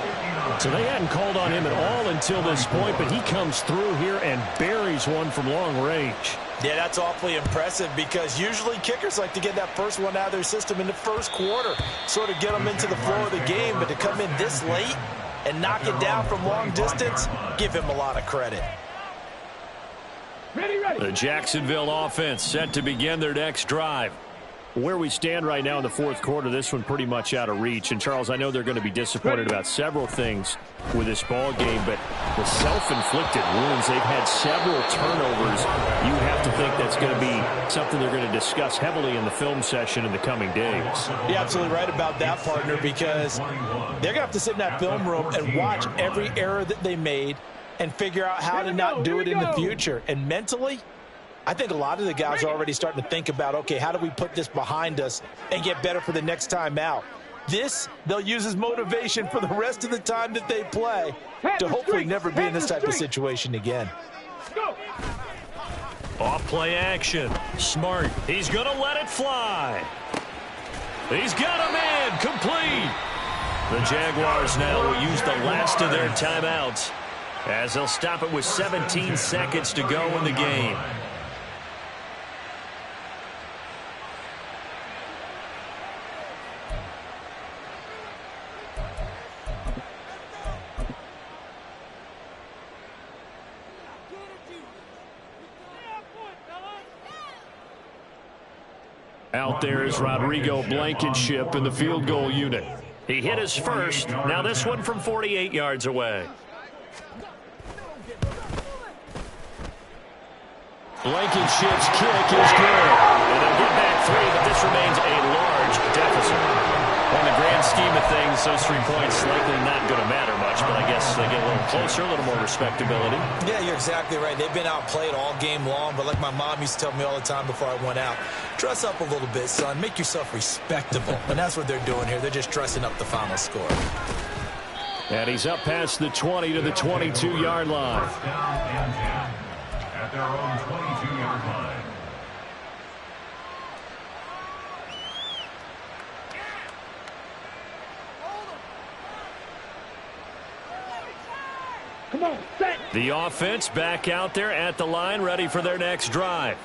So they hadn't called on him at all until this point, but he comes through here and buries one from long range. Yeah, that's awfully impressive because usually kickers like to get that first one out of their system in the first quarter, sort of get them into the flow of the game, but to come in this late and knock it down from long distance, give him a lot of credit. The Jacksonville offense set to begin their next drive. Where we stand right now in the fourth quarter, this one pretty much out of reach. And, Charles, I know they're going to be disappointed about several things with this ball game, but the self-inflicted wounds, they've had several turnovers. You have to think that's going to be something they're going to discuss heavily in the film session in the coming days. You're absolutely right about that, partner, because they're going to have to sit in that film room and watch every error that they made and figure out how to not do it in the future. And mentally, I think a lot of the guys are already starting to think about, okay, how do we put this behind us and get better for the next time out? This, they'll use as motivation for the rest of the time that they play to hopefully never be in this type of situation again. Off play action. Smart. He's going to let it fly. He's got a man. Complete. The Jaguars now will use the last of their timeouts as they'll stop it with 17 seconds to go in the game. Out there is Rodrigo Blankenship in the field goal unit. He hit his first. Now this one from 48 yards away. Blankenship's kick is good. And they'll get back 3, but this remains a large deficit. On the grand scheme of things, those 3 points likely not going to matter much, but I guess they get a little closer, a little more respectability. Yeah, you're exactly right. They've been outplayed all game long, but like my mom used to tell me all the time before I went out, dress up a little bit, son. Make yourself respectable. And that's what they're doing here. They're just dressing up the final score. And he's up past the 20 to the 22-yard line. First down and 10 at their own 22-yard line. The offense back out there at the line, ready for their next drive.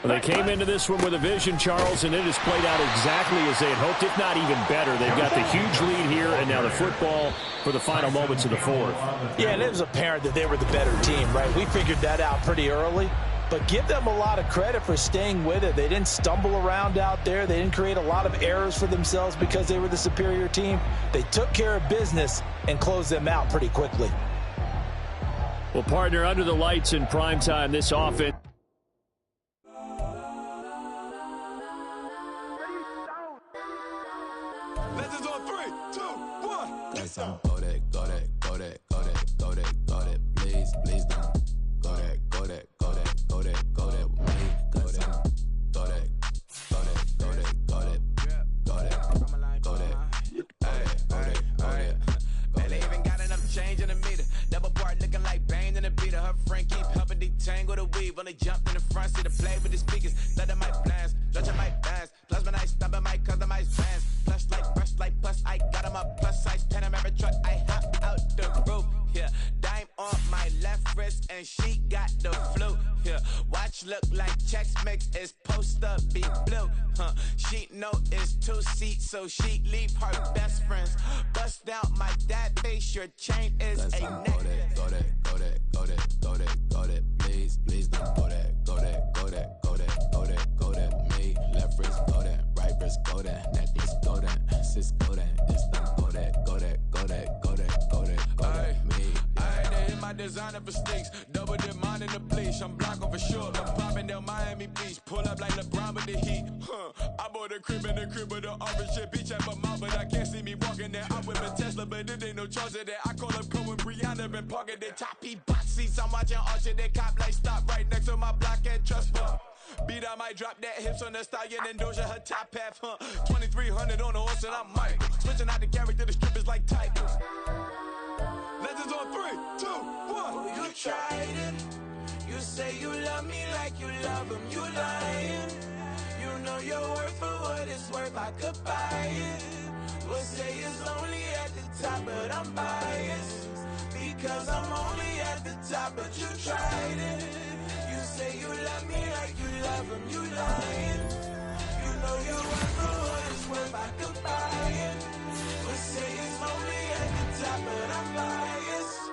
Well, they came into this one with a vision, Charles, and it has played out exactly as they had hoped, if not even better. They've got the huge lead here, and now the football for the final moments of the fourth. Yeah, and it was apparent that they were the better team, right? We figured that out pretty early. But give them a lot of credit for staying with it. They didn't stumble around out there. They didn't create a lot of errors for themselves because they were the superior team. They took care of business and closed them out pretty quickly. Well, partner, under the lights in prime time, this offense. Legends on 3, 2, 1. Got some go that, go that, go that, go that, go that, go that, please, please don't. Go that, go that, go that, go that, go that with me. Go that, go that, go that, go that, go that, go that, go that, go that. Man, they even got enough change in the meter. Double part looking like Bane in the beater. Her friend keep helping detangle the weave. Only jumped in the front seat to play with the speakers. Let them might blast, let your might dance. Plasma night, stopping my customized bands. Plus like plus, I got them up plus size Panamera truck. I hop out the roof. Yeah, dime on my left wrist and she got the flu. Yeah, watch look like Chex Mix is supposed to be blue. She know it's 2 seats, so she leave her best friends. Bust down my dad face, your chain is a neck. Go that, go that, go that, go that, go that, please, please don't go that, go that, go that, go that, go that, go that, me, left wrist go that, right wrist go that, necklace go that, sis go that, this don't go that, go that, go that, go that, go that, go that, me. I had to hit my designer for sneaks, double dip mine in the bleach. I'm blocking for sure. I'm popping down Miami Beach, pull up like LeBron with the heat. I bought a crib in the crib with the orange shit. Beach at my mouth, but I can't see me walking there. I'm with a Tesla, but it ain't no charge of that. I call up Cohen, Brianna, been parking the top P box seats. I'm watching Archer, they cop like stop right next to my block and trust fund. Beat, I might drop that hips on the stallion and Doja her top half, 2300 on the horse and I'm Mike. Switching out the character, the strippers like Titans. Legends on 3, 2, 1. You tried it. You say you love me like you love him. You lying. You know your worth for what it's worth. I could buy it. We'll say it's only at the top, but I'm biased because I'm only at the top. But you tried it. You say you love me like you love him. You lying. You know your worth for what it's worth. I could buy it. We'll say it's only at the top, but I'm biased.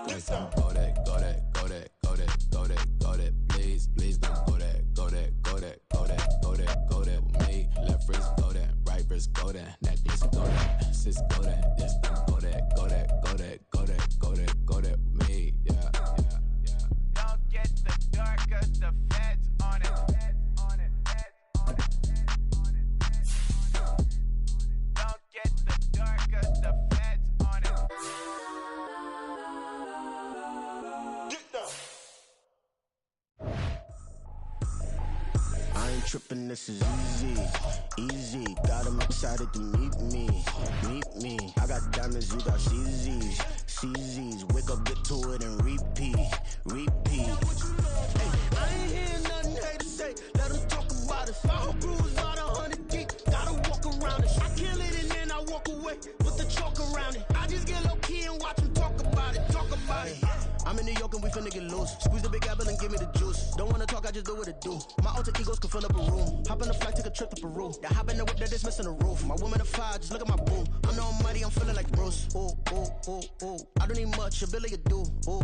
Got some go that, go that, go that, go that, go that, go that, please, please don't go that, go that, go that, go that, go that, go that with me. Left wrist go that, right wrist go that, necklace go that, sis go that, this don't go that, go that, go that, go that, go that, go that with me. Yeah, yeah, yeah. Don't get the dark, cause the feds on it. Don't get the dark, cause the feds on it. I ain't tripping, this is easy, easy. Got 'em excited to meet me. I got diamonds, you got CZs. Wake up, get to it, and repeat. Hey, I ain't hearing nothing hate to say. Let them talk about it. My whole crew is about 100 deep. Gotta walk around it. I kill it and then I walk away. Put the chalk around it. I just get low key and watch them talk about it. I'm in New York and we finna get loose. Squeeze the big apple and give me the juice. Don't wanna talk, I just do what it do. My alter egos can fill up a room. Hop on the flight, take a trip to Peru. That hop in the whip that is missing the roof. My woman a fire, just look at my boo. I'm no money, I'm feeling like Bruce. Ooh. I don't need much, ability to do. Ooh.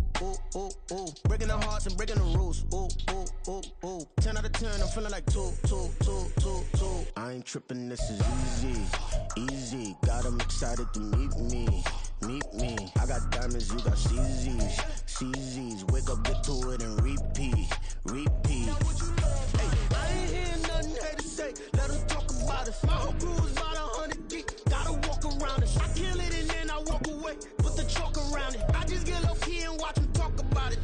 Breaking the hearts and breaking the rules. Ooh. 10 out of 10, I'm feeling like 2. I ain't tripping, this is easy. Got 'em excited to meet me. I got diamonds, you got CZs. Wake up, get to it, and repeat. Hey, I ain't hearing nothing hate to say. Let them talk about it. My whole crew is about 100 deep. Gotta walk around it. I kill it and then I walk away. Put the chalk around it. I just get low key and watch them talk about it.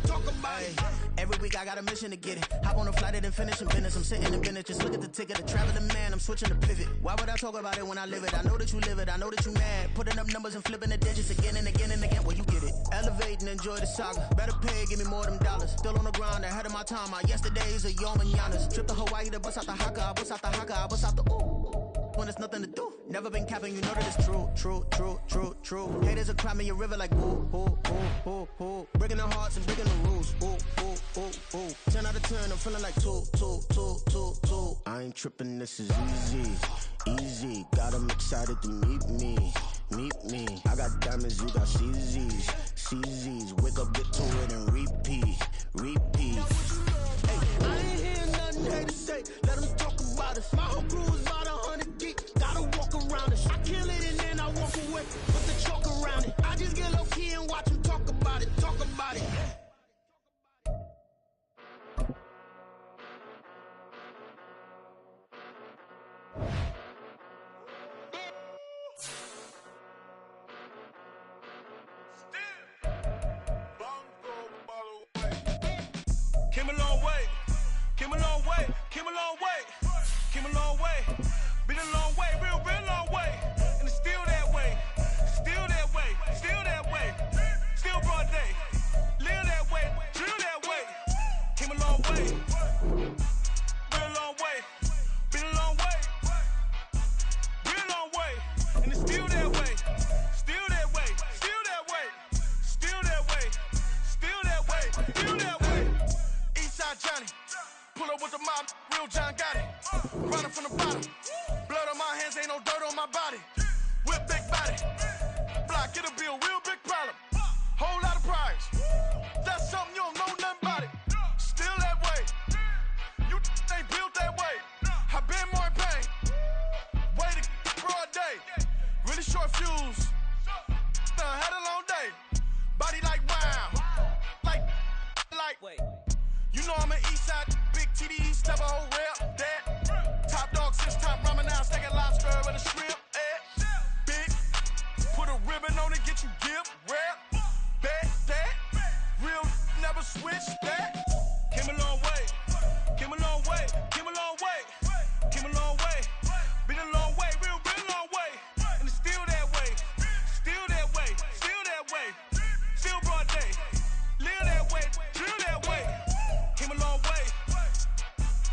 Every week I got a mission to get it. Hop on a flight and then finish in business. I'm sitting in business. Just look at the ticket. The traveling man, I'm switching to pivot. Why would I talk about it when I live it? I know that you live it. I know that you mad. Putting up numbers and flipping the digits again and again and again. Well, you get it. Elevate and enjoy the saga. Better pay, give me more than dollars. Still on the grind, ahead of my time. My yesterdays are yo mananas. Trip to Hawaii to bust out the haka. I bust out the haka. I bust out the ooh. when there's nothing to do. Never been capping, you know that it's true, true, true, true, true. Haters are climbing your river like ooh, ooh, ooh, ooh, ooh. Breaking their hearts and breaking the rules. Ooh, ooh, ooh, ooh. 10 out of 10, I'm feeling like 2, 2, 2, 2, 2. I ain't tripping, this is easy, easy. Got them excited to meet me, meet me. I got diamonds, you got CZs, CZs. Wake up, get to it and repeat, repeat. Hey, I ain't hear nothing haters say. Let them talk about us. My whole crew is about 100 deep. Gotta walk around it. I kill it and then I walk away with the chalk around it. I just get low key and watch them talk about it, talk about it. Came a long way, came a long way, came a long way, came a long way, been a long way, real long way, and it's still that way, still that way, still that way, still broad day, live that way, drill that way, came a long way, real long way, been a long way, real long way, and it's still that way, still that way, still that way, still that way, still that way, still that way. Eastside Johnny, pull up with the mob, real John got it. Running from the bottom, blood on my hands, ain't no dirt on my body. Whip big body, block, get a bill, real big problem. Whole lot of priors, that's something you don't know nothing about it. Still that way, you ain't built that way. I been more in pain, way to broad day. Really short fuse, had a long day. Body like wow, like. You know I'm an east side, big TDE, step a whole rail